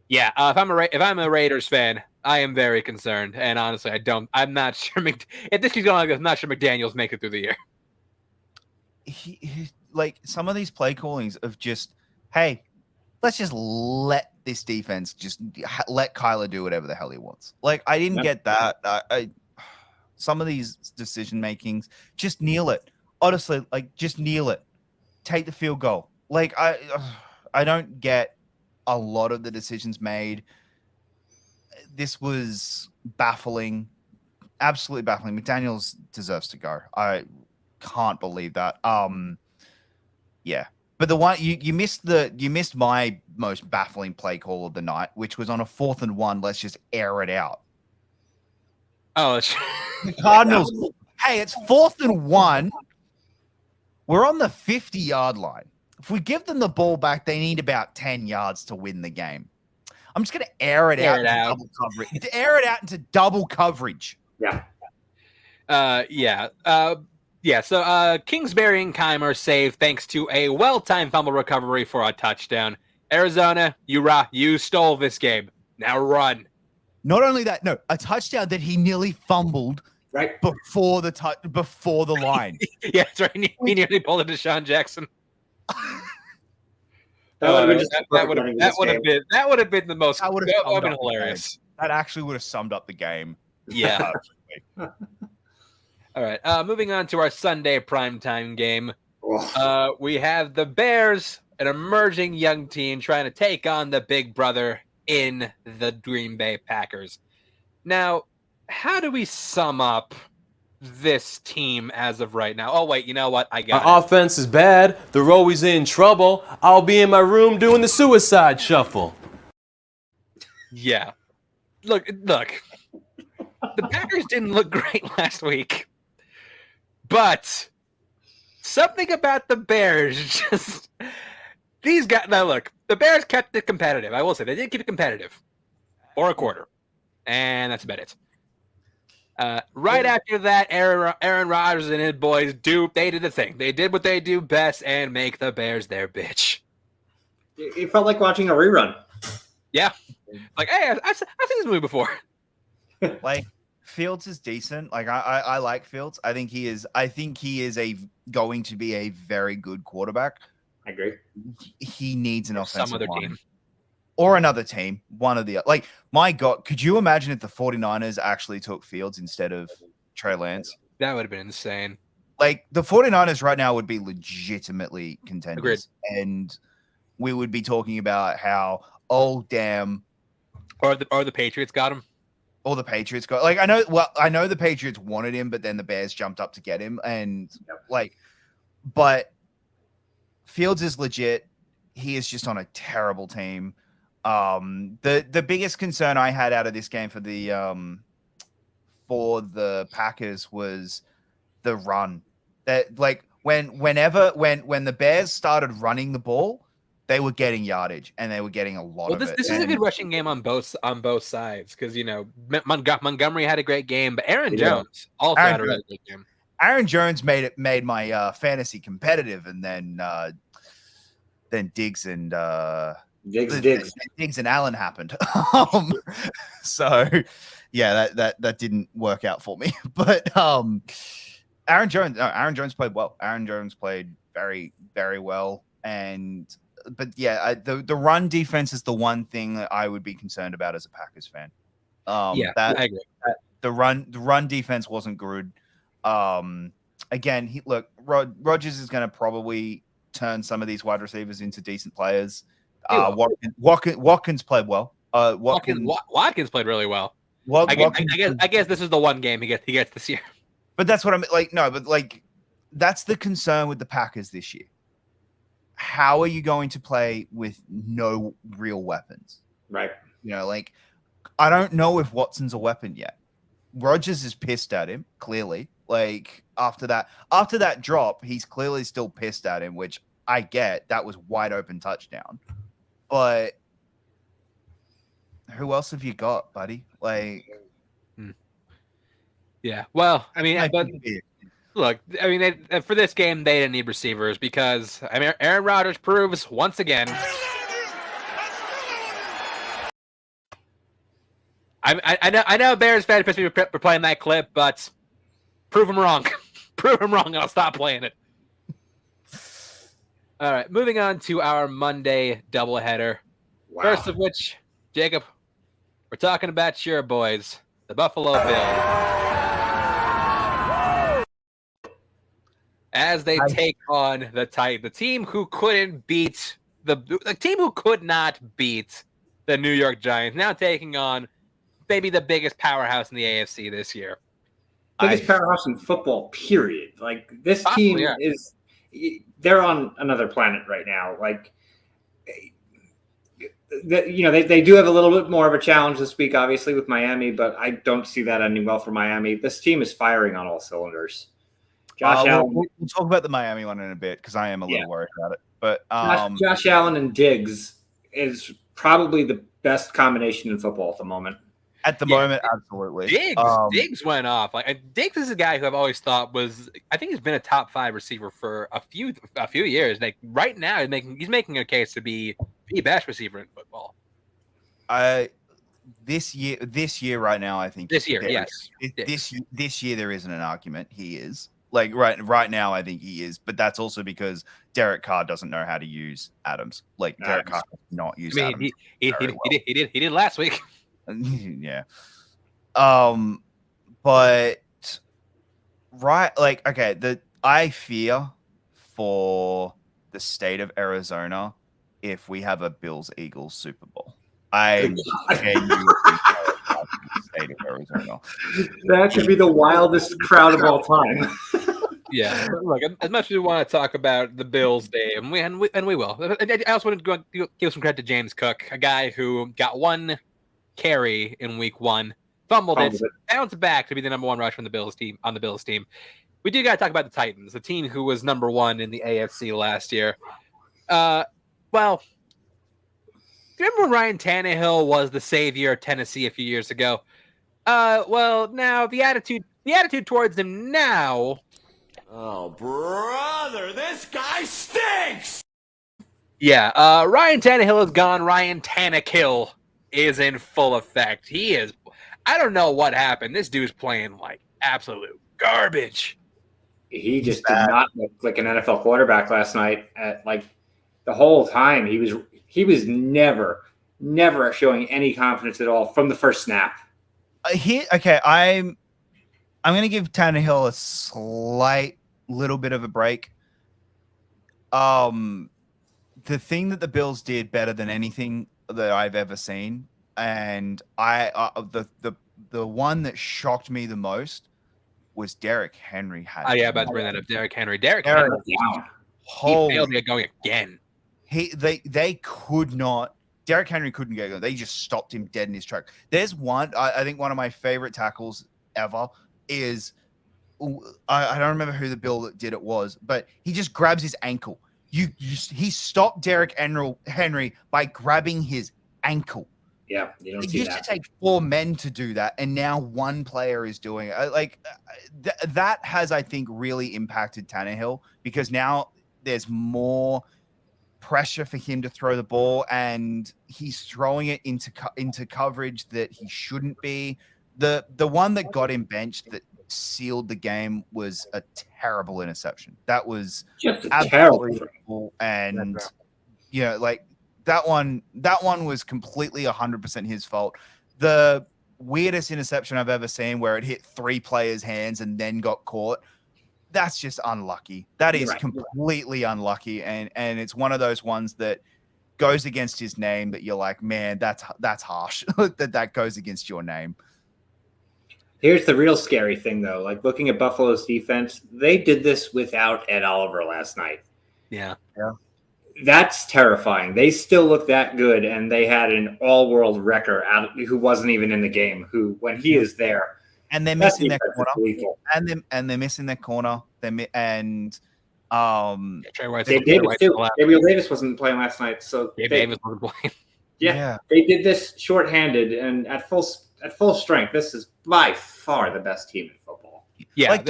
yeah, if I'm a Raiders fan, I am very concerned. And honestly, I'm not sure if this keeps going like this, I'm not sure McDaniels make it through the year. He like some of these play callings of just, hey, let's just let this defense just let Kyler do whatever the hell he wants. Like I didn't get that. Some of these decision makings, just kneel it. Honestly, like just kneel it. Take the field goal. Like I don't get a lot of the decisions made. This was baffling, absolutely baffling. McDaniels deserves to go. I can't believe that. Yeah. But the one you missed my most baffling play call of the night, which was on a 4th and 1. Let's just air it out. Oh, the Cardinals. Hey, it's 4th and 1. We're on the 50-yard line. If we give them the ball back, they need about 10 yards to win the game. I'm just going to air it out into double coverage. Yeah. Yeah. So Kingsbury and Keimer save thanks to a well-timed fumble recovery for a touchdown. Arizona, you stole this game. Now run. Not only that, no, a touchdown that he nearly fumbled Right. before the line. Yeah, that's right. He nearly pulled a Deshaun Jackson. That would have been the most. That would have been hilarious. That actually would have summed up the game. Yeah. All right. Moving on to our Sunday primetime game. We have the Bears, an emerging young team trying to take on the big brother in the Green Bay Packers. Now, how do we sum up this team as of right now? Oh, wait, you know what? I got Our offense is bad. They're always in trouble. I'll be in my room doing the suicide shuffle. Yeah. Look. The Packers didn't look great last week. But something about the Bears just... These guys... Now, look. The Bears kept it competitive. I will say. They did keep it competitive. For a quarter. And that's about it. Right after that, Aaron Rodgers and his boys they did the thing. They did what they do best and make the Bears their bitch. It felt like watching a rerun. Yeah. Like, hey, I've seen this movie before. Like, Fields is decent. Like, I like Fields. I think he is going to be a very good quarterback. I agree. He needs an offensive Some other line. team. Or another team, one of the like. My God, could you imagine if the 49ers actually took Fields instead of Trey Lance? That would have been insane. Like, the 49ers right now would be legitimately contenders. Agreed. And we would be talking about how, oh, damn. Or the Patriots got him. Or the Patriots got, like, I know the Patriots wanted him, but then the Bears jumped up to get him. And, but Fields is legit. He is just on a terrible team. The biggest concern I had out of this game for the Packers was the run. That, like, when the Bears started running the ball, they were getting yardage and they were getting a lot of it. This is a good rushing game on both sides because Montgomery had a great game, but Aaron Jones also had a really good game. Aaron Jones made my fantasy competitive, and then Diggs and Diggs and Allen happened. So yeah, that didn't work out for me. But Aaron Jones played well. Aaron Jones played very, very well. But the run defense is the one thing that I would be concerned about as a Packers fan. I agree. The run defense wasn't good. Again, Rodgers is going to probably turn some of these wide receivers into decent players. Watkins played well. Watkins played really well. I guess this is the one game he gets this year. But that's what I'm like. No, but like that's the concern with the Packers this year. How are you going to play with no real weapons? Right. You know, like I don't know if Watson's a weapon yet. Rodgers is pissed at him, clearly. Like after that drop, he's clearly still pissed at him, which I get. That was wide open touchdown. But who else have you got, buddy? Like, yeah. Well, I mean, look, I mean, for this game, they didn't need receivers because Aaron Rodgers proves once again. I know Bears fans pissed me for playing that clip, but prove them wrong. Prove them wrong, and I'll stop playing it. All right, moving on to our Monday doubleheader. Wow. First of which, Jacob, we're talking about your boys, the Buffalo Bills. As they take on the Titans, the team who couldn't beat the team who could not beat the New York Giants, now taking on maybe the biggest powerhouse in the AFC this year. Biggest powerhouse in football, period. Like this team is. They're on another planet right now. Like, they do have a little bit more of a challenge this week, obviously, with Miami, but I don't see that ending well for Miami. This team is firing on all cylinders. Josh Allen. We'll talk about the Miami one in a bit because I am a little worried about it. But Josh Allen and Diggs is probably the best combination in football at the moment. At the moment, absolutely. Diggs went off. Like Diggs is a guy who I've always thought was. I think he's been a top 5 receiver for a few years. Like right now, he's making a case to be the best receiver in football. This year, right now, I think this year, yes. This year, there isn't an argument. He is like right now. I think he is, but that's also because Derek Carr doesn't know how to use Adams. Like Derek Carr does not use Adams. He did last week. Yeah. But right, like, okay, I fear for the state of Arizona if we have a Bills-Eagles Super Bowl. I genuinely the state of Arizona. That should be the wildest crowd of all time. Yeah, look, as much as we want to talk about the Bills, Dave, and we will. I also want to give some credit to James Cook, a guy who got one carry in week 1, fumbled it, bounced back to be the number 1 rusher on the Bills team. We do got to talk about the Titans, the team who was number 1 in the AFC last year. Well, remember when Ryan Tannehill was the savior of Tennessee a few years ago? Well, now the attitude towards him now. Oh, brother, this guy stinks! Yeah, Ryan Tannehill is gone. Ryan Tannekill is in full effect. He is. I don't know what happened. This dude's playing like absolute garbage. He just did not look like an NFL quarterback last night. Like the whole time, he was never showing any confidence at all from the first snap. I'm going to give Tannehill a slight little bit of a break. The thing that the Bills did better than anything that I've ever seen, and the one that shocked me the most was Derrick Henry. About to bring that up. Derrick Henry. Derrick Henry failed to get going again. They could not. Derrick Henry couldn't get going. They just stopped him dead in his track. There's one. I think one of my favorite tackles ever is. I don't remember who the Bill that did it was, but he just grabs his ankle. He stopped Derrick Henry by grabbing his ankle. Yeah, you don't it see used that. to take 4 men to do that, and now one player is doing it. That has, I think, really impacted Tannehill because now there's more pressure for him to throw the ball, and he's throwing it into coverage that he shouldn't be. The one that got him benched that sealed the game was a terrible interception. That was just terrible, and like that one was completely 100% his fault. The weirdest interception I've ever seen, where it hit 3 players' hands and then got caught. That's just unlucky. That is completely unlucky, and it's one of those ones that goes against his name. That you're like, man, that's harsh. that goes against your name. Here's the real scary thing, though. Like looking at Buffalo's defense, they did this without Ed Oliver last night. Yeah. That's terrifying. They still look that good, and they had an all-world wrecker who wasn't even in the game. Who, when he is there, and they're missing their corner, and they're missing their corner. Gabriel Davis wasn't playing last night, so Davis wasn't playing. Yeah, they did this shorthanded and at full strength. This is by far the best team in football. Yeah, look,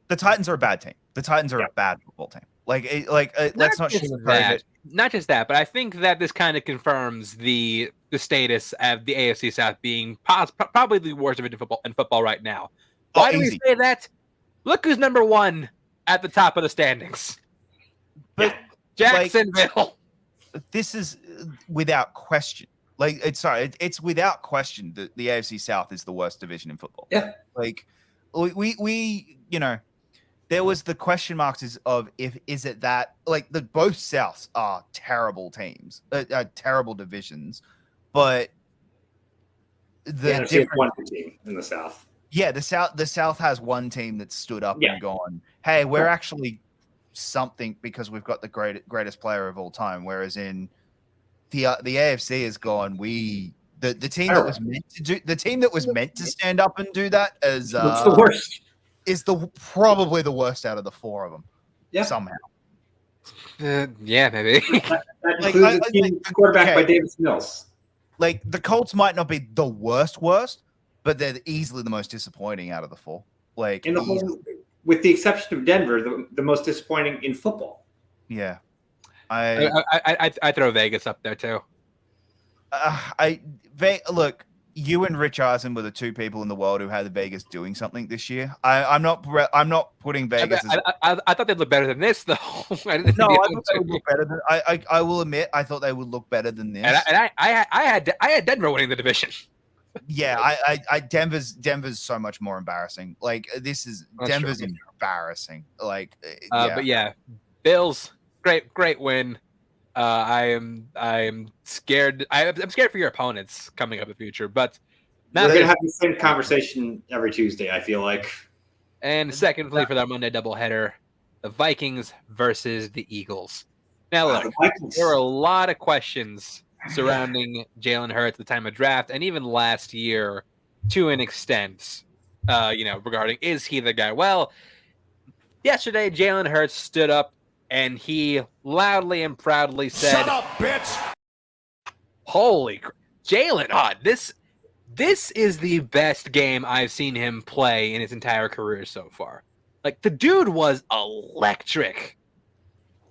the Titans are a bad team. The Titans are a bad football team. Let's not sugarcoat it. Not just that, but I think that this kind of confirms the status of the AFC South being probably the worst division in football right now. Why do we say that? Look who's number 1 at the top of the standings. But Jacksonville. This is without question. It's without question that the AFC South is the worst division in football. Yeah. We there was the question marks of is it that both Souths are terrible teams, terrible divisions, but the different one team in the South. Yeah, the South has one team that stood up and gone, hey, we're actually something because we've got the greatest player of all time. Whereas in the AFC has gone, the team that was meant to stand up and do that is the worst. Is probably the worst out of the 4 of them. Yeah. Somehow. Yeah, maybe. That includes the quarterback by Davis Mills. Like the Colts might not be the worst, but they're easily the most disappointing out of the four. Like in the whole, with the exception of Denver, the most disappointing in football. Yeah, I throw Vegas up there too. Look. You and Rich Eisen were the two people in the world who had Vegas doing something this year. I'm not putting Vegas. I thought they'd look better than this, though. I thought they would look better than. I will admit, I thought they would look better than this. And I had Denver winning the division. Yeah, Denver's so much more embarrassing. Like Denver's embarrassing. Like, but yeah, Bills, great win. I'm scared. I'm scared for your opponents coming up in the future, but we're gonna have the same conversation every Tuesday, I feel like. And secondly, for that Monday doubleheader, the Vikings versus the Eagles. Now, look, there were a lot of questions surrounding Jalen Hurts at the time of draft, and even last year, to an extent, regarding is he the guy? Well, yesterday Jalen Hurts stood up and he loudly and proudly said, "Shut up, bitch!" Holy Jalen, this is the best game I've seen him play in his entire career so far. Like, the dude was electric.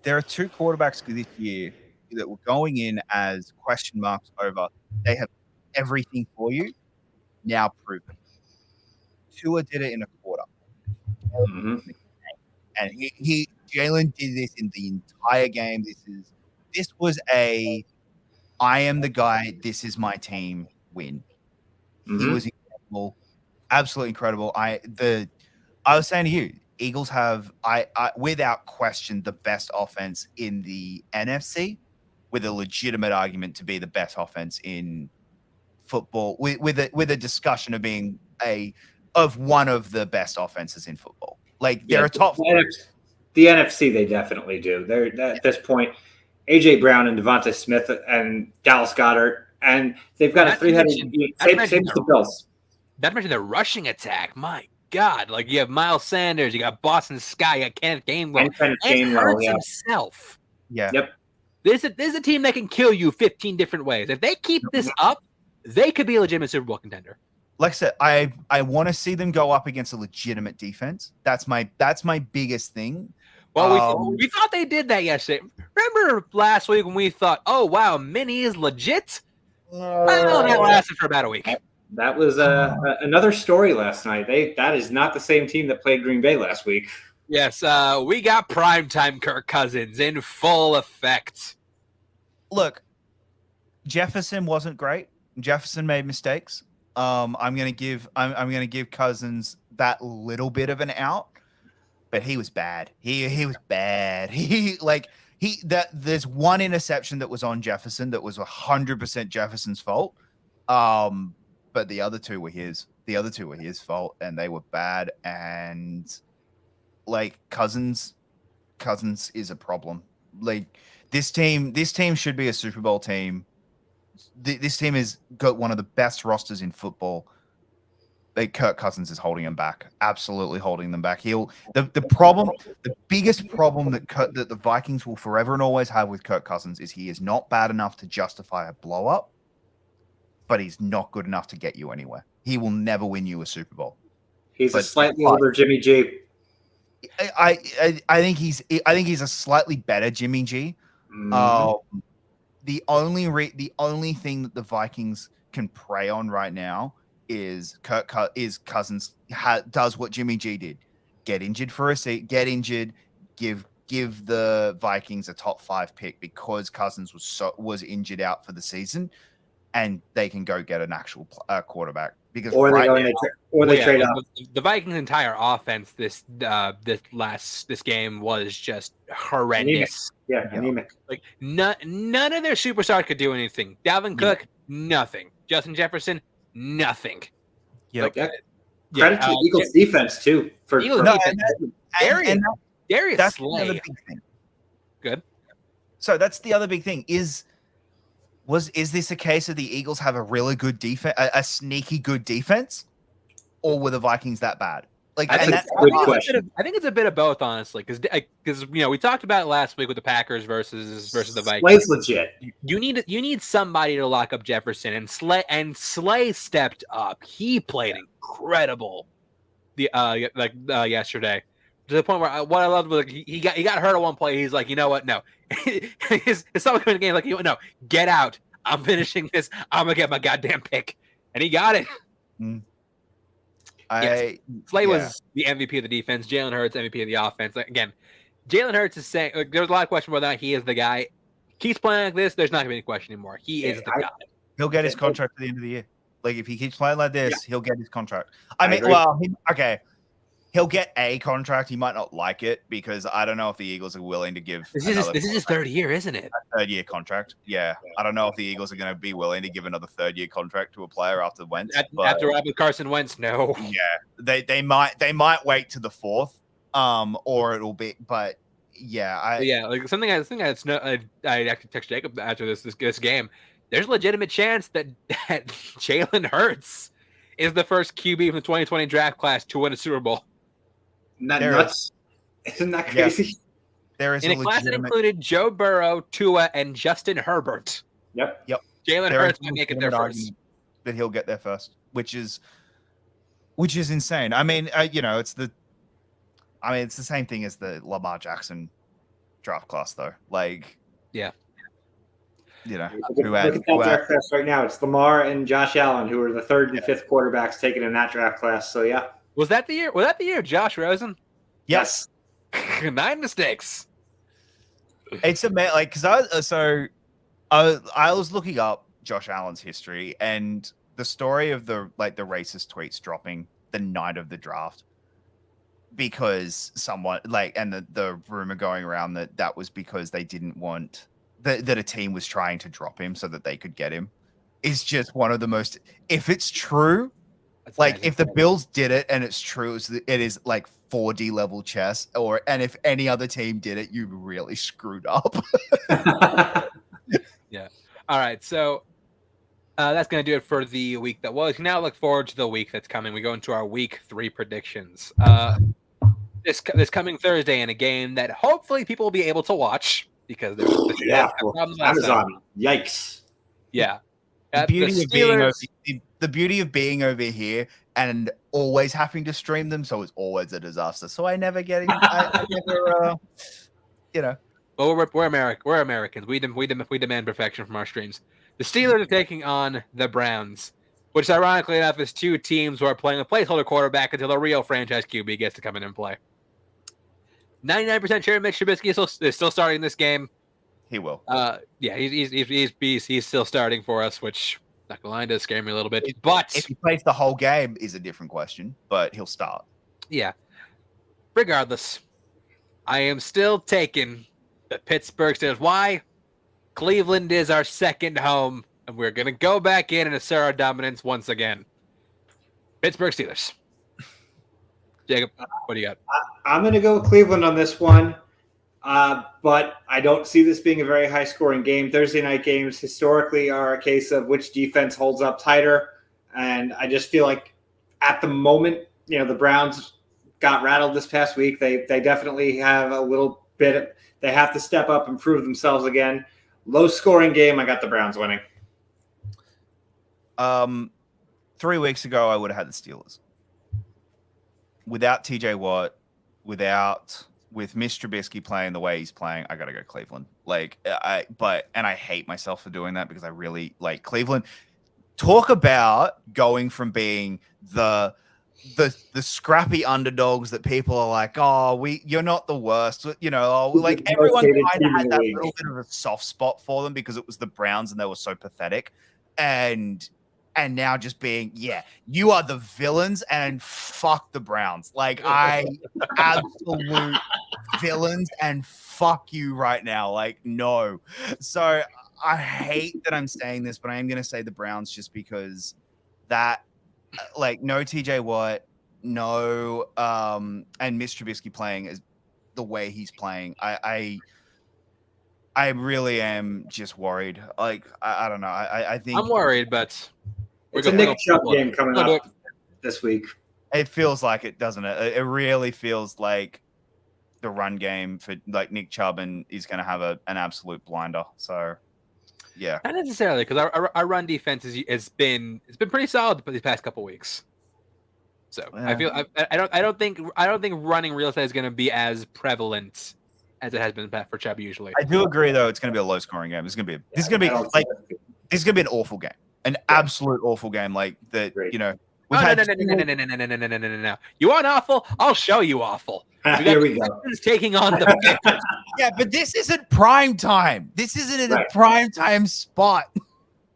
There are two quarterbacks this year that were going in as question marks over. They have everything for you. Now proven. Tua did it in a quarter. Mm-hmm. And Jalen did this in the entire game. This was a I am the guy, this is my team win. Mm-hmm. He was incredible. Absolutely incredible. I was saying to you, Eagles have without question the best offense in the NFC, with a legitimate argument to be the best offense in football, with a discussion of being one of the best offenses in football. Like they're a top. The NFC, they definitely do. They're at this point, AJ Brown and Devontae Smith and Dallas Goedert, and they've got a 300. Same as the Bills. Not to mention their rushing attack. My God, like you have Miles Sanders, you got Boston Scott, you got Kenneth Gainwell, and Hurts himself. Yeah. Yep. This is a team that can kill you 15 different ways. If they keep this up, they could be a legitimate Super Bowl contender. Like I said, I want to see them go up against a legitimate defense. That's my biggest thing. Well, we thought they did that yesterday. Remember last week when we thought, oh, wow, Minnie is legit? Well, that lasted for about a week. That was another story last night. That is not the same team that played Green Bay last week. Yes, we got primetime Kirk Cousins in full effect. Look, Jefferson wasn't great. Jefferson made mistakes. I'm gonna give Cousins that little bit of an out, but he was bad. He was bad. There's one interception that was on Jefferson that was 100% Jefferson's fault. But the other two were his. The other two were his fault, and they were bad. And like Cousins is a problem. Like this team should be a Super Bowl team. This team has got one of the best rosters in football. Kirk Cousins is holding them back, absolutely holding them back. The biggest problem that the Vikings will forever and always have with Kirk Cousins is he is not bad enough to justify a blow up, but he's not good enough to get you anywhere. He will never win you a Super Bowl. He's a slightly older Jimmy G. I think he's a slightly better Jimmy G. Mm-hmm. The only thing that the Vikings can prey on right now is Cousins does what Jimmy G did: get injured for a seat, get injured, give the Vikings a top 5 pick because Cousins was injured out for the season, and they can go get an actual quarterback. Because they trade up. The Vikings' entire offense this game was just horrendous. Anemic. Like none of their superstars could do anything. Dalvin Cook, nothing. Justin Jefferson, nothing. Yeah. Credit to Eagles defense too. Darius that's Slay. The other big thing. Good. So that's the other big thing. Is this a case of the Eagles have a really good defense, a sneaky good defense, or were the Vikings that bad? Like, That's and a that's good hard. question. I think it's a bit of both, honestly, because we talked about it last week with the Packers versus the Vikings. Slay's legit. You need somebody to lock up Jefferson, and Slay stepped up. He played incredible yesterday, to the point where what I loved was he got hurt at one play. He's like, you know what? No, his son coming in the game like, you know, no, get out. I'm finishing this. I'm gonna get my goddamn pick, and he got it. Slay was the MVP of the defense. Jalen Hurts MVP of the offense. Like, again, Jalen Hurts is saying there's a lot of question whether or not he is the guy. Keeps playing like this, there's not gonna be any question anymore. He is the guy. He'll get his contract at the end of the year. Like, if he keeps playing like this, he'll get his contract. I mean, agree. well, he'll get a contract. He might not like it because I don't know if the Eagles are willing to give. This is his third year, isn't it? A third-year contract. Yeah, I don't know if the Eagles are going to be willing to give another third-year contract to a player after Wentz. After Robert Carson Wentz, no. Yeah, they might wait to the fourth, or it'll be. But yeah, like something I actually text Jacob after this game. There's a legitimate chance that Jalen Hurts is the first QB from the 2020 draft class to win a Super Bowl. Nuts. Isn't that crazy? Yeah. There is in a class that included Joe Burrow, Tua, and Justin Herbert. Yep. Jalen Hurts might make it there first. That he'll get there first, which is insane. I mean, it's the same thing as the Lamar Jackson draft class, though. Like, yeah. Look at that draft class right now. It's Lamar and Josh Allen, who are the third and fifth quarterbacks taken in that draft class. So yeah. Was that the year of Josh Rosen? Yes. 9 mistakes. It's like because I was looking up Josh Allen's history and the story of the racist tweets dropping the night of the draft because someone and the rumor going around that was because they didn't want that a team was trying to drop him so that they could get him is just one of the most, if it's true, if the Bills did it and it's true, it is like 4D level chess, and if any other team did it, you really screwed up. Yeah. All right. So that's going to do it for the week that was. Now look forward to the week that's coming. We go into our week 3 predictions. This coming Thursday in a game that hopefully people will be able to watch because there's Amazon. Yikes. Yeah. The beauty of being over here and always having to stream them, so it's always a disaster. So I never get it. I never, Well, we're Americans. We demand perfection from our streams. The Steelers are taking on the Browns, which ironically enough is two teams who are playing a placeholder quarterback until a real franchise QB gets to come in and play. 99% sure Mitch Trubisky is still starting this game. He will. He's still starting for us, which, not gonna lie, does scare me a little bit. But if he plays the whole game is a different question, but he'll start. Yeah. Regardless, I am still taking the Pittsburgh Steelers. Why? Cleveland is our second home, and we're gonna go back in and assert our dominance once again. Pittsburgh Steelers. Jacob, what do you got? I'm going to go with Cleveland on this one, but I don't see this being a very high-scoring game. Thursday night games historically are a case of which defense holds up tighter, and I just feel like at the moment, the Browns got rattled this past week. They definitely have a little bit – they have to step up and prove themselves again. Low-scoring game, I got the Browns winning. 3 weeks ago, I would have had the Steelers. Without TJ Watt, with Mitch Trubisky playing the way he's playing, I gotta go Cleveland. I hate myself for doing that because I really like Cleveland. Talk about going from being the scrappy underdogs that people are like, you're not the worst, everyone kind of had that little bit of a soft spot for them because it was the Browns and they were so pathetic, and now just being, you are the villains and fuck the Browns. Absolute villains and fuck you right now. No. So I hate that I'm saying this, but I am going to say the Browns just because that, no TJ Watt, no, and Mitch Trubisky playing is the way he's playing. I really am just worried. I don't know. I think I'm worried, but it's a Nick Chubb game coming up this week. It feels like it, doesn't it? It really feels like the run game for like Nick Chubb is going to have an absolute blinder. So, yeah, Not necessarily, because our run defense has been pretty solid these past couple weeks. So Yeah. I feel I don't think running real estate is going to be as prevalent as it has been for Chubb usually. I do agree though. It's going to be a low scoring game. This is going to be an awful game, an absolute awful game. Like that, Great. you know. No. You want awful? I'll show you awful. Here we go. Taking on the Bengals. Yeah, but this isn't prime time. This isn't in a prime time spot.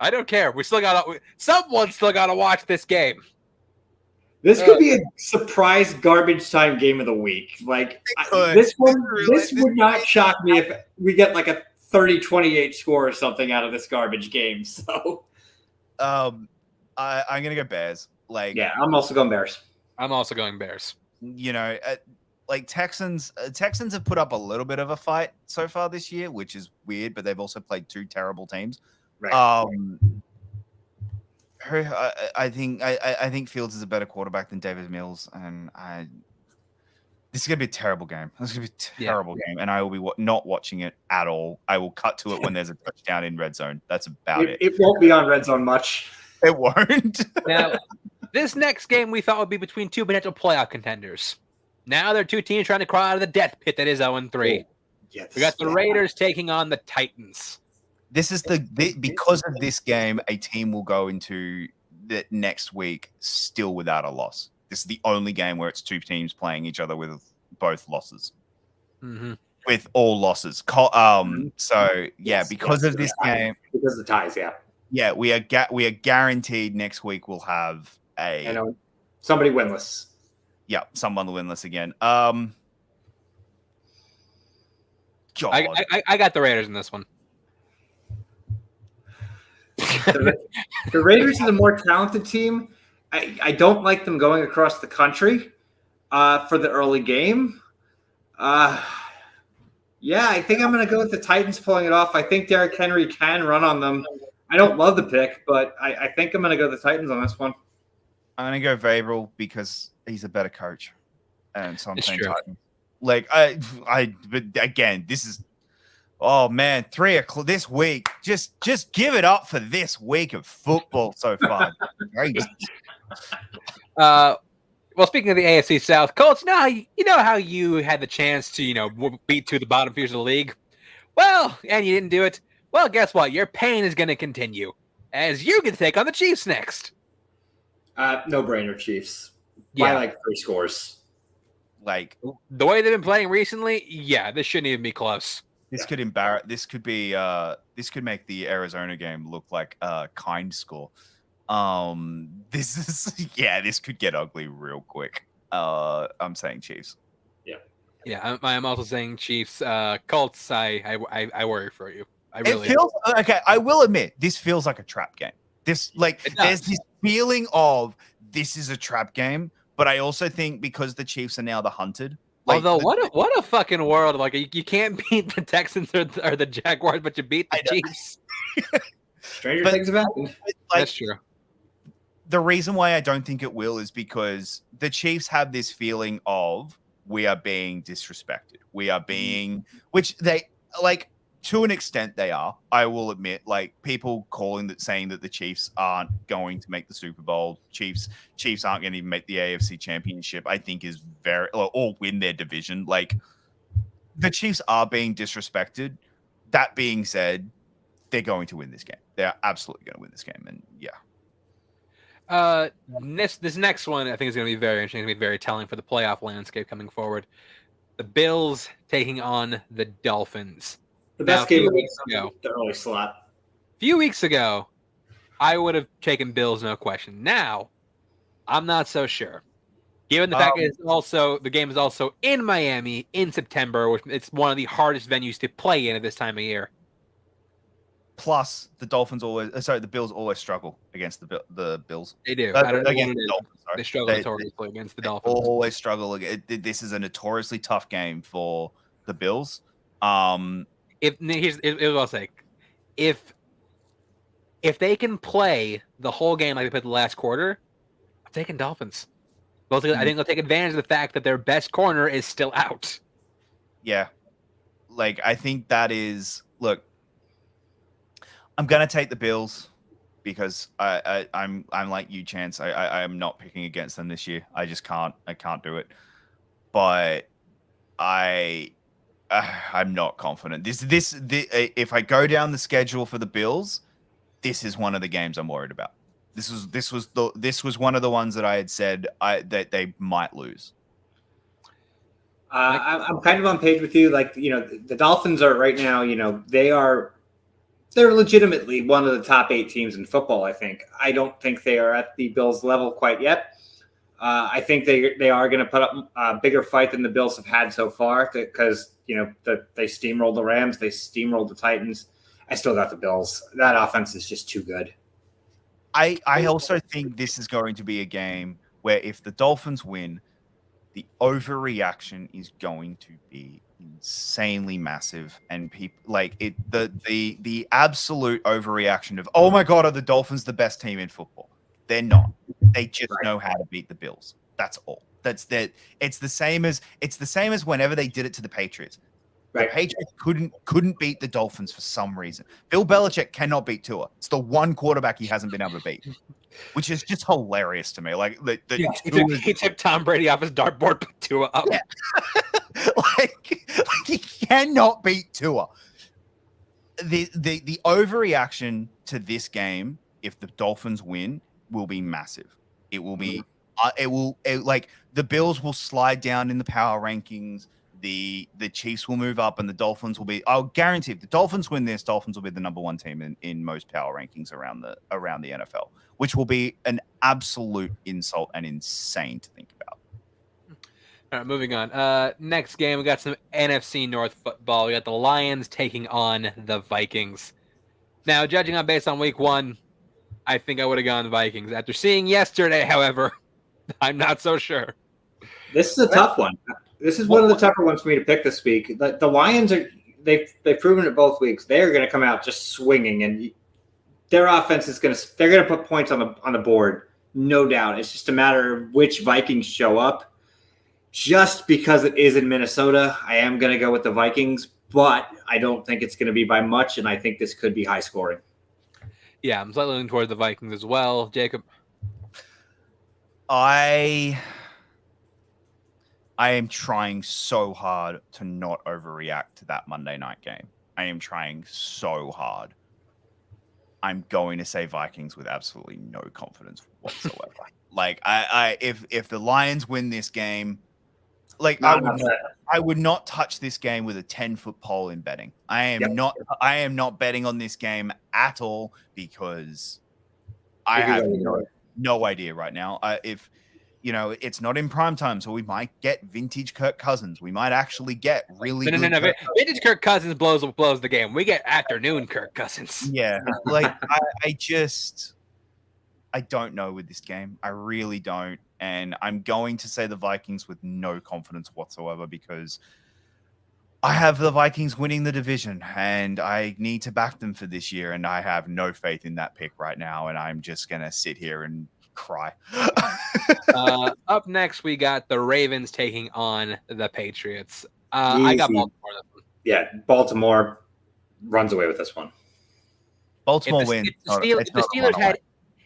I don't care. Someone's still got to watch this game. This could be a surprise garbage time game of the week. Like this would not shock me if we get like a 30-28 score or something out of this garbage game. So, I'm gonna go Bears. Like, yeah, I'm also going Bears. I'm also going Bears. You know, like Texans have put up a little bit of a fight so far this year, which is weird. But they've also played two terrible teams. Right. I think Fields is a better quarterback than Davis Mills, and this is gonna be a terrible game. This is gonna be a terrible game, and I will be not watching it at all. I will cut to it when there's a touchdown in red zone. That's about it. It won't be on red zone much. It won't. Now, this next game we thought would be between two potential playoff contenders. Now they're two teams trying to crawl out of the death pit that is 0-3. Yes. We got the Raiders taking on the Titans. This is because of this game, a team will go into the next week still without a loss. This is the only game where it's two teams playing each other with both losses. Mm-hmm. With all losses. So yeah, because of this game, because of the ties, yeah, we are guaranteed next week we'll have somebody winless. Yeah, someone winless again. God. I got the Raiders in this one. The Raiders are the more talented team. I don't like them going across the country for the early game. Yeah, I think I'm going to go with the Titans pulling it off. I think Derrick Henry can run on them. I don't love the pick, but I think I'm going to go the Titans on this one. I'm going to go Vrabel because he's a better coach. And so I'm saying Titans. Like, but again, this is, oh man, 3 o'clock this week. Just give it up for this week of football so far. Well, speaking of the AFC South, Colts, you know how you had the chance to, beat two of the bottom feeders of the league? Well, and you didn't do it. Well, guess what? Your pain is going to continue as you can take on the Chiefs next. No-brainer Chiefs. Yeah. By like 3 scores. Like the way they've been playing recently, yeah, this shouldn't even be close. This could this could make the Arizona game look like a kind score. This could get ugly real quick. I'm saying Chiefs. Yeah, I'm also saying Chiefs. Colts, I worry for you. It feels okay. I will admit, this feels like a trap game. There's this feeling of this is a trap game, but I also think because the Chiefs are now the hunted. Although what a fucking world! Like you can't beat the Texans or the Jaguars, but you beat the Chiefs. Stranger things have happened. That's true. The reason why I don't think it will is because the Chiefs have this feeling of we are being disrespected. We are being, which they like to an extent they are. I will admit, like people saying that the Chiefs aren't going to make the Super Bowl. Chiefs aren't going to even make the AFC Championship. I think is or win their division. Like the Chiefs are being disrespected. That being said, they're going to win this game. They're absolutely going to win this game, and yeah. This next one I think is going to be very interesting. It's going to be very telling for the playoff landscape coming forward. The Bills taking on the Dolphins. The best game of the early slot. A few weeks ago, I would have taken Bills, no question. Now, I'm not so sure. Given the fact that the game is also in Miami in September, which it's one of the hardest venues to play in at this time of year. Plus, the Bills always struggle against the Bills. They do. They struggle notoriously against the Dolphins. Always struggle. This is a notoriously tough game for the Bills. Here's what I'll say. If they can play the whole game like they played the last quarter, I'm taking Dolphins. I think they'll take advantage of the fact that their best corner is still out. Yeah. Like, I think that is, look, I'm going to take the Bills because I'm like you, Chance. I am not picking against them this year. I just can't. I can't do it. But I'm not confident. This if I go down the schedule for the Bills, this is one of the games I'm worried about. This was one of the ones that I had said that they might lose. I'm kind of on page with you. Like, the Dolphins are right now, they're legitimately one of the top 8 teams in football, I think. I don't think they are at the Bills level quite yet. I think they are going to put up a bigger fight than the Bills have had so far because, they steamrolled the Rams, they steamrolled the Titans. I still got the Bills. That offense is just too good. I also think this is going to be a game where if the Dolphins win, the overreaction is going to be insanely massive, and people like it. The absolute overreaction of, oh my god, are the Dolphins the best team in football? They're not. They just know how to beat the Bills. That's all. That's that. It's the same as whenever they did it to the Patriots. Right. The Patriots couldn't beat the Dolphins for some reason. Bill Belichick cannot beat Tua. It's the one quarterback he hasn't been able to beat, which is just hilarious to me. Like he took Tom Brady off his dartboard, put Tua up. Yeah. like he cannot beat Tua. The overreaction to this game, if the Dolphins win, will be massive. It will be. Like the Bills will slide down in the power rankings. The Chiefs will move up, and the Dolphins will be. I'll guarantee if the Dolphins win this, Dolphins will be the number 1 team in most power rankings around the NFL, which will be an absolute insult and insane to think about. All right, moving on. Next game, we got some NFC North football. We got the Lions taking on the Vikings. Now, judging based on week 1, I think I would have gone the Vikings. After seeing yesterday, however, I'm not so sure. This is a tough one. This is one of the tougher ones for me to pick this week. The Lions they've proven it both weeks. They're going to come out just swinging, and their offense is they're going to put points on the board, no doubt. It's just a matter of which Vikings show up. Just because it is in Minnesota, I am going to go with the Vikings, but I don't think it's going to be by much, and I think this could be high scoring. Yeah, I'm slightly leaning towards the Vikings as well. Jacob? I am trying so hard to not overreact to that Monday night game. I am trying so hard. I'm going to say Vikings with absolutely no confidence whatsoever. Like if the Lions win this game, like I would not touch this game with a 10-foot pole in betting. I am not betting on this game at all because I have no idea right now. If it's not in prime time, so we might get vintage Kirk Cousins. We might actually get really good. No. Vintage Kirk Cousins blows the game. We get afternoon Kirk Cousins. Yeah, like I don't know with this game. I really don't, and I'm going to say the Vikings with no confidence whatsoever because I have the Vikings winning the division, and I need to back them for this year, and I have no faith in that pick right now, and I'm just gonna sit here and cry. Up next, we got the Ravens taking on the Patriots. I got Baltimore. Yeah, Baltimore runs away with this one. Baltimore wins.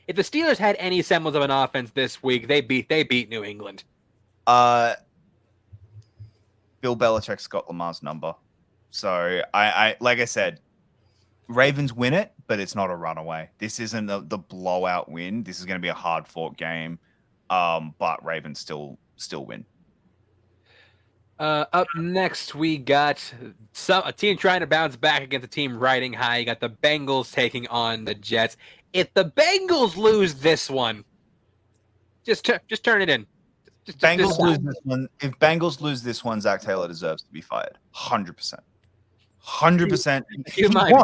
If the Steelers had any semblance of an offense this week, they beat New England. Bill Belichick's got Lamar's number, so I like I said, Ravens win it, but it's not a runaway. This isn't the blowout win. This is going to be a hard-fought game, but Ravens still win. Up next, we got a team trying to bounce back against a team riding high. You got the Bengals taking on the Jets. If the Bengals lose this one, just turn it in. Bengals lose this one. If Bengals lose this one, Zach Taylor deserves to be fired. 100%. 100%. Keep in mind,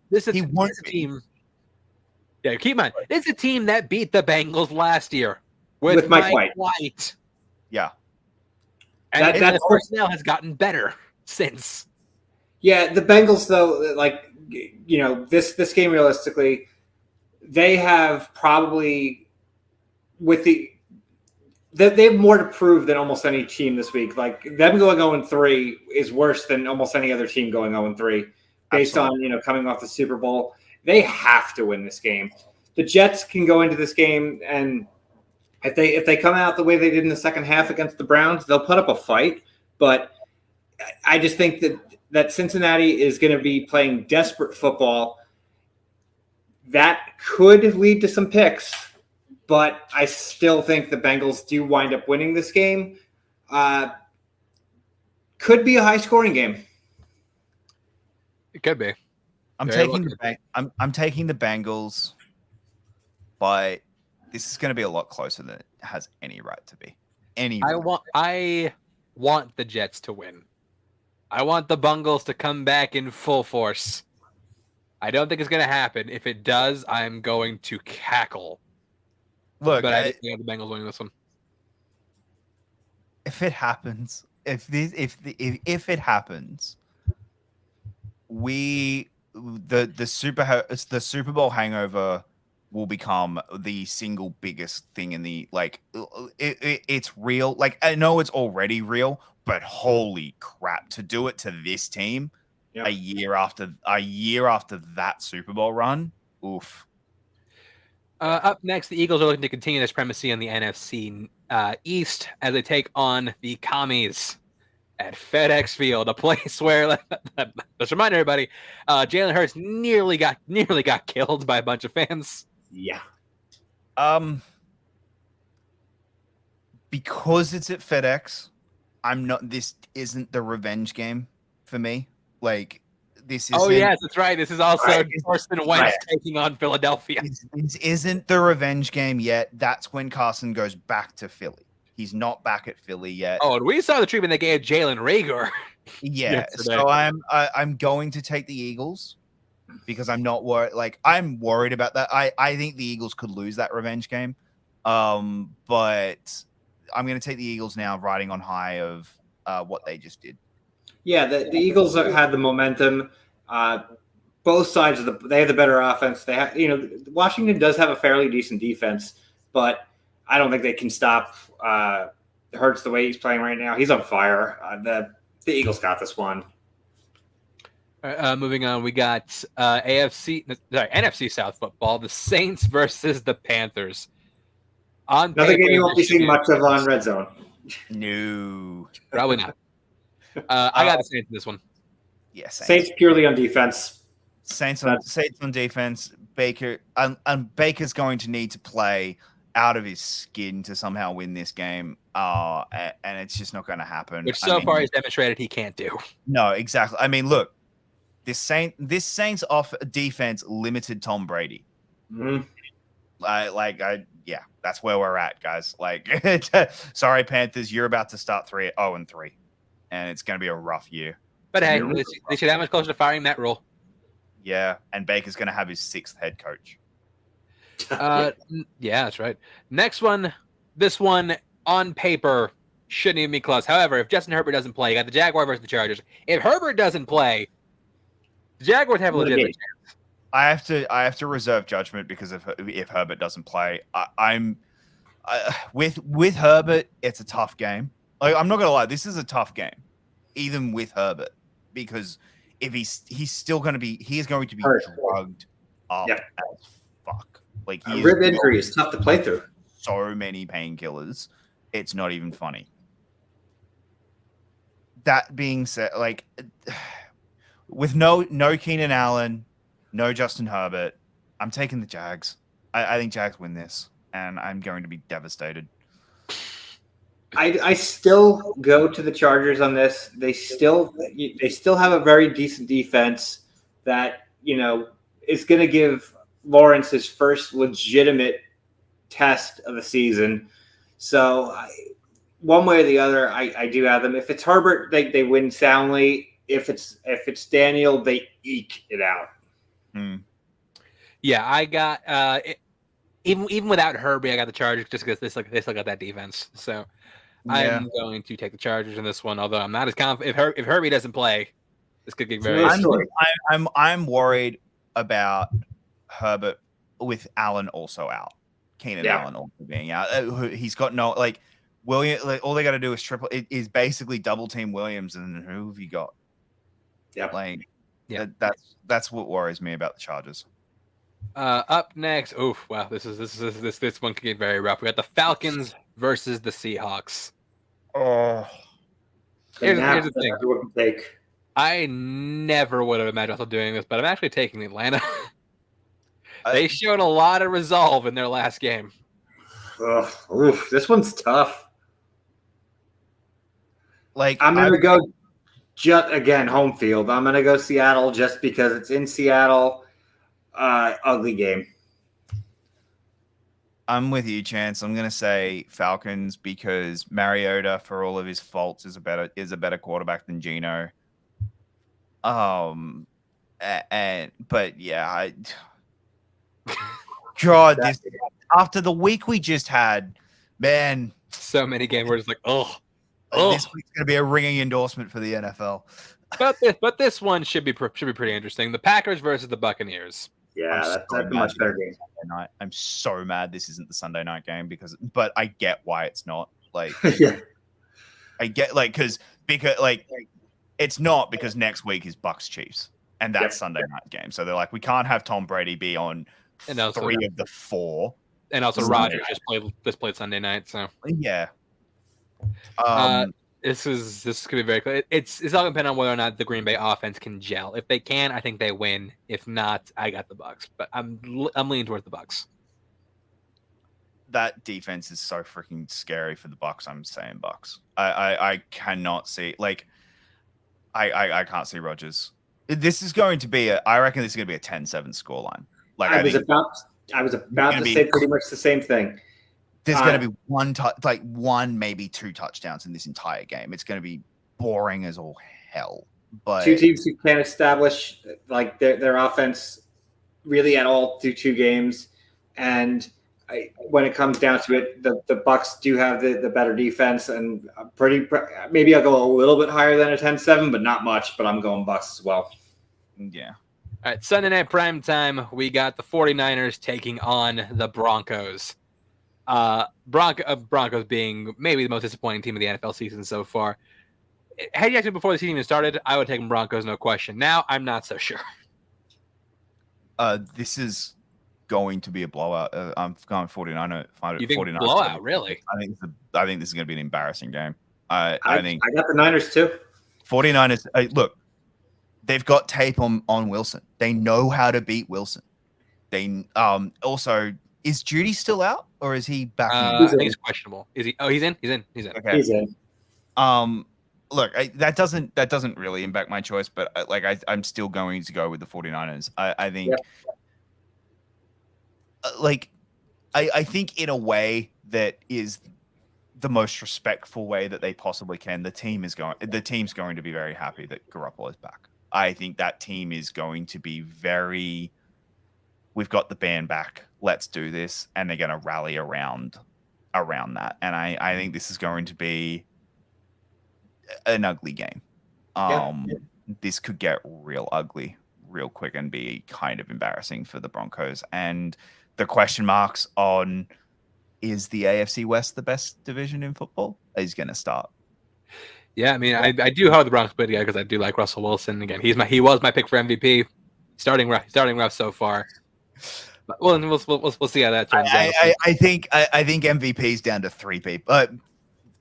this is a team. Yeah, keep in mind, this is a team that beat the Bengals last year with Mike White. Yeah. And the personnel has gotten better since. Yeah, the Bengals, though, this game realistically, they have probably they have more to prove than almost any team this week. Like them going 0-3 is worse than almost any other team going 0-3 based Absolutely. on coming off the Super Bowl. They have to win this game. The Jets can go into this game, and if they come out the way they did in the second half against the Browns, they'll put up a fight. But I just think that Cincinnati is going to be playing desperate football. That could lead to some picks, but I still think the Bengals do wind up winning this game. Could be a high-scoring game. It could be. I'm Very taking well I'm taking the Bengals, but this is going to be a lot closer than it has any right to be. I want the Jets to win. I want the Bengals to come back in full force. I don't think it's going to happen. If it does, I'm going to cackle. Look, But I think the Bengals winning this one. if it happens, if it happens, the Super Bowl hangover will become the single biggest thing in the it's real. Like, I know it's already real, but holy crap, to do it to this team a year after that Super Bowl run, oof. Up next, the Eagles are looking to continue their supremacy on the NFC East as they take on the Commies at FedEx Field, a place where, let's remind everybody, Jalen Hurts nearly got killed by a bunch of fans. Yeah. Because it's at FedEx, this isn't the revenge game for me. Like, this isn't. Oh yes, that's right. This is also Right. Carson Wentz taking on Philadelphia. This isn't the revenge game yet. That's when Carson goes back to Philly. He's not back at Philly yet. Oh, and we saw the treatment they gave Jalen Reagor. Yeah, yesterday. so I'm going to take the Eagles because I'm not worried. Like, I'm worried about that. I think the Eagles could lose that revenge game. But I'm going to take the Eagles now, riding on high of what they just did. Yeah, the Eagles had the momentum. Both sides they have the better offense. They have, Washington does have a fairly decent defense, but I don't think they can stop Hurts the way he's playing right now. He's on fire. The Eagles got this one. Moving on, we got NFC South football. The Saints versus the Panthers. Another game you won't be seeing much of on Red Zone. No, Probably not. I got the Saints in this one. Yeah, Saints purely on defense. Saints on defense. Baker and Baker's going to need to play out of his skin to somehow win this game. And it's just not going to happen. Which far he's demonstrated he can't do. No, exactly. I mean, look, this Saints off defense limited Tom Brady. Mm-hmm. Yeah, that's where we're at, guys. Like, sorry, Panthers, you're about to start 0-3, and it's going to be a rough year. But hey, they should have much closer to firing Matt Rule. Yeah, and Baker's going to have his 6th head coach. Yeah, that's right. Next one, this one on paper shouldn't even be close. However, if Justin Herbert doesn't play, you got the Jaguars versus the Chargers. If Herbert doesn't play, the Jaguars have a legitimate chance. I have to reserve judgment because if Herbert doesn't play, with Herbert, it's a tough game. Like, I'm not gonna lie, this is a tough game, even with Herbert, because if he's going to be drugged up as fuck. Like, a rib injury is tough to play through. So many painkillers, it's not even funny. That being said, like, with no Keenan Allen, no Justin Herbert, I'm taking the Jags. I think Jags win this, and I'm going to be devastated. I still go to the Chargers on this. They still have a very decent defense that is going to give Lawrence his first legitimate test of the season. So one way or the other, I do have them. If it's Herbert, they win soundly. If it's Daniel, they eke it out. Yeah, I got even without Herbie, I got the Chargers just because they still got that defense. So I'm going to take the Chargers in this one. Although I'm not as confident if Herbie doesn't play, this could get very. I'm worried about Herbert with Allen also out. Keenan Allen also being out. He's got no, like, William, like, all they got to do is triple. It is basically double team Williams, and who have you got? Yep. Like, Yeah. That's what worries me about the Chargers. Up next, this one could get very rough. We got the Falcons versus the Seahawks. Oh, Here's the thing. Everyone can take. I never would have imagined myself doing this, but I'm actually taking Atlanta. They showed a lot of resolve in their last game. This one's tough. like I'm gonna go just again home field. I'm gonna go Seattle just because it's in Seattle. Ugly game. I'm with you, Chance. I'm gonna say Falcons because Mariota, for all of his faults, is a better quarterback than Geno. But yeah, God, after the week we just had, man, So many games where it's like, this week's gonna be a ringing endorsement for the NFL. But this one should be pretty interesting. The Packers versus the Buccaneers. Yeah, that's a much better game. I'm so mad this isn't the Sunday night game but I get why it's not. Like, Yeah. I get because it's not because next week is Bucks Chiefs and that's Sunday night game. So they're like, we can't have Tom Brady be on And also- 3 of the 4. And also Sunday Rodgers night. just played Sunday night, so Yeah. this is gonna be very clear. It's all gonna depend on whether or not the Green Bay offense can gel. If they can, I think they win. If not, I got the Bucks. But I'm leaning towards the Bucks. That defense is so freaking scary for the Bucks. I'm saying Bucks. I cannot see I can't see Rodgers. This is going to be I reckon this is going to be a 10-7 scoreline. Like I was about to say pretty much the same thing. There's going to be one, maybe 2 touchdowns in this entire game. It's going to be boring as all hell. But 2 teams who can't establish like their offense really at all through 2 games, and when it comes down to it, the Bucks do have the better defense, and maybe I'll go a little bit higher than a 10-7, but not much. But I'm going Bucks as well. Yeah. All right, Sunday night prime time, we got the 49ers taking on the Broncos. Broncos being maybe the most disappointing team of the NFL season so far. Had you asked me before the season even started, I would take Broncos, no question. Now, I'm not so sure. This is going to be a blowout. I'm going 49. You think blowout, really? I think this is going to be an embarrassing game. I think I got the Niners too. 49ers. Look, they've got tape on Wilson. They know how to beat Wilson. They also, is Judy still out or is he back? I think he's questionable. Is he? Oh, he's in. Okay. He's in. Look, that doesn't really impact my choice, but I'm still going to go with the 49ers. I think, I think in a way that is the most respectful way that they possibly can. The team's going to be very happy that Garoppolo is back. I think that team is going to be very. We've got the band back. Let's do this, and they're going to rally around that. And I think this is going to be an ugly game. This could get real ugly real quick and be kind of embarrassing for the Broncos. And the question marks on, is the AFC West the best division in football, is going to start. Yeah, I mean, I do have the Broncos put together because I do like Russell Wilson. Again, he was my pick for MVP. Starting rough so far. But we'll see how that turns out. I think MVP's down to 3 people,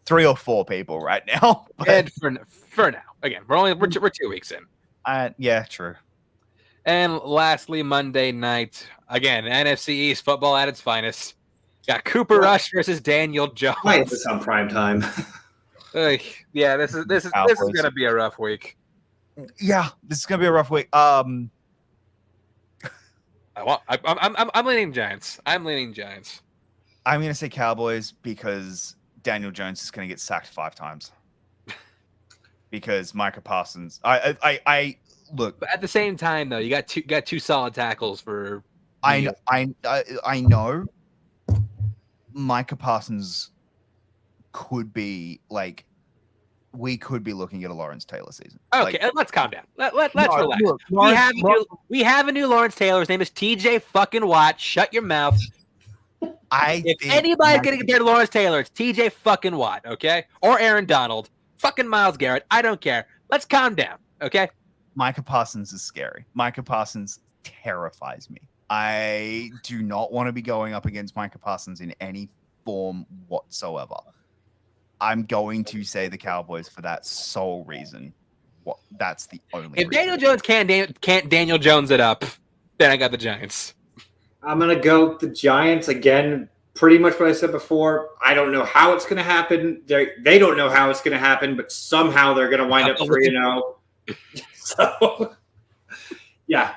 3 or 4 people right now. And for now, again, we're 2 weeks in. Yeah, true. And lastly, Monday night, again, NFC East football at its finest. Got Cooper Rush versus Daniel Jones. Why is this on prime time? Yeah, this is gonna be a rough week. Yeah, this is gonna be a rough week. I'm leaning Giants. I'm gonna say Cowboys because Daniel Jones is gonna get sacked 5 times. Because Micah Parsons, I look. But at the same time, though, you got 2 solid tackles for. I know. Micah Parsons could be we could be looking at a Lawrence Taylor season. Okay, let's calm down. Let's relax. Look, we have a new Lawrence Taylor. His name is TJ fucking Watt. Shut your mouth. If anybody's going to compare to Lawrence Taylor, it's TJ fucking Watt, okay? Or Aaron Donald. Fucking Myles Garrett. I don't care. Let's calm down, okay? Micah Parsons is scary. Micah Parsons terrifies me. I do not want to be going up against Micah Parsons in any form whatsoever. I'm going to say the Cowboys for that sole reason. That's the only If reason. Daniel Jones can't Daniel Jones it up, then I got the Giants. I'm going to go with the Giants again. Pretty much what I said before. I don't know how it's going to happen. They don't know how it's going to happen, but somehow they're going to wind up 3-0. So, yeah,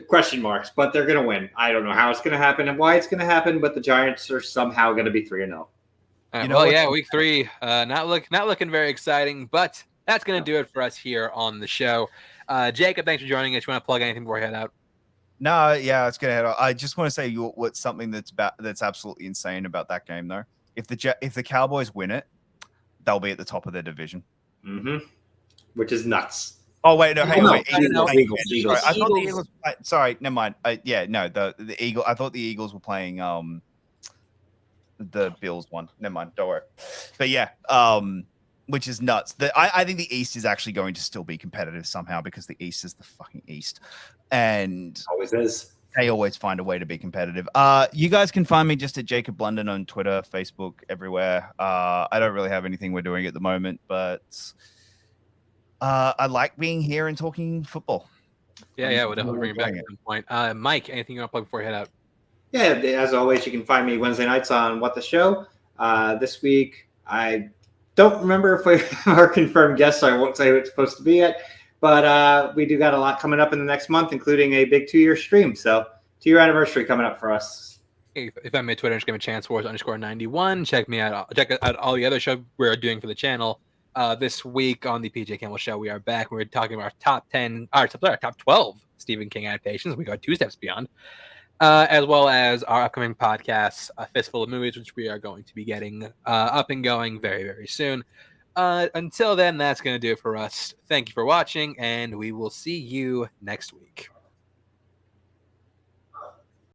question marks, but they're going to win. I don't know how it's going to happen and why it's going to happen, but the Giants are somehow going to be 3-0. Week 3, not looking very exciting, but that's going to do it for us here on the show. Jacob, thanks for joining us. You want to plug anything before we head out? No, yeah, it's gonna head out. I just want to say what's something that's absolutely insane about that game, though. If the Cowboys win it, they'll be at the top of their division. Mm-hmm. Which is nuts. Oh wait, no, hang on, wait. Eagles. Sorry, I thought the Eagles. Sorry, never mind. The Eagle. I thought the Eagles were playing the Bills one. Never mind. Don't worry. But yeah, which is nuts. I think the East is actually going to still be competitive somehow because the East is the fucking East. And always is. They always find a way to be competitive. You guys can find me just at Jacob Blunden on Twitter, Facebook, everywhere. I don't really have anything we're doing at the moment, but I like being here and talking football. Yeah, we'll definitely bring it back at some point. Mike, anything you want to plug before you head out? Yeah, as always, you can find me Wednesday nights on What the Show. This week, I don't remember if we are confirmed guests, so I won't say who it's supposed to be yet. But we do got a lot coming up in the next month, including a big 2-year stream. So 2-year anniversary coming up for us. If I'm at Twitter, Instagram, Chance Wars _91. Check me out. Check out all the other shows we're doing for the channel. This week on the PJ Campbell Show, we are back. We're talking about our top 12 Stephen King adaptations. We got 2 steps beyond, as well as our upcoming podcast, A Fistful of Movies, which we are going to be getting up and going very, very soon. Until then, that's going to do it for us. Thank you for watching, and we will see you next week.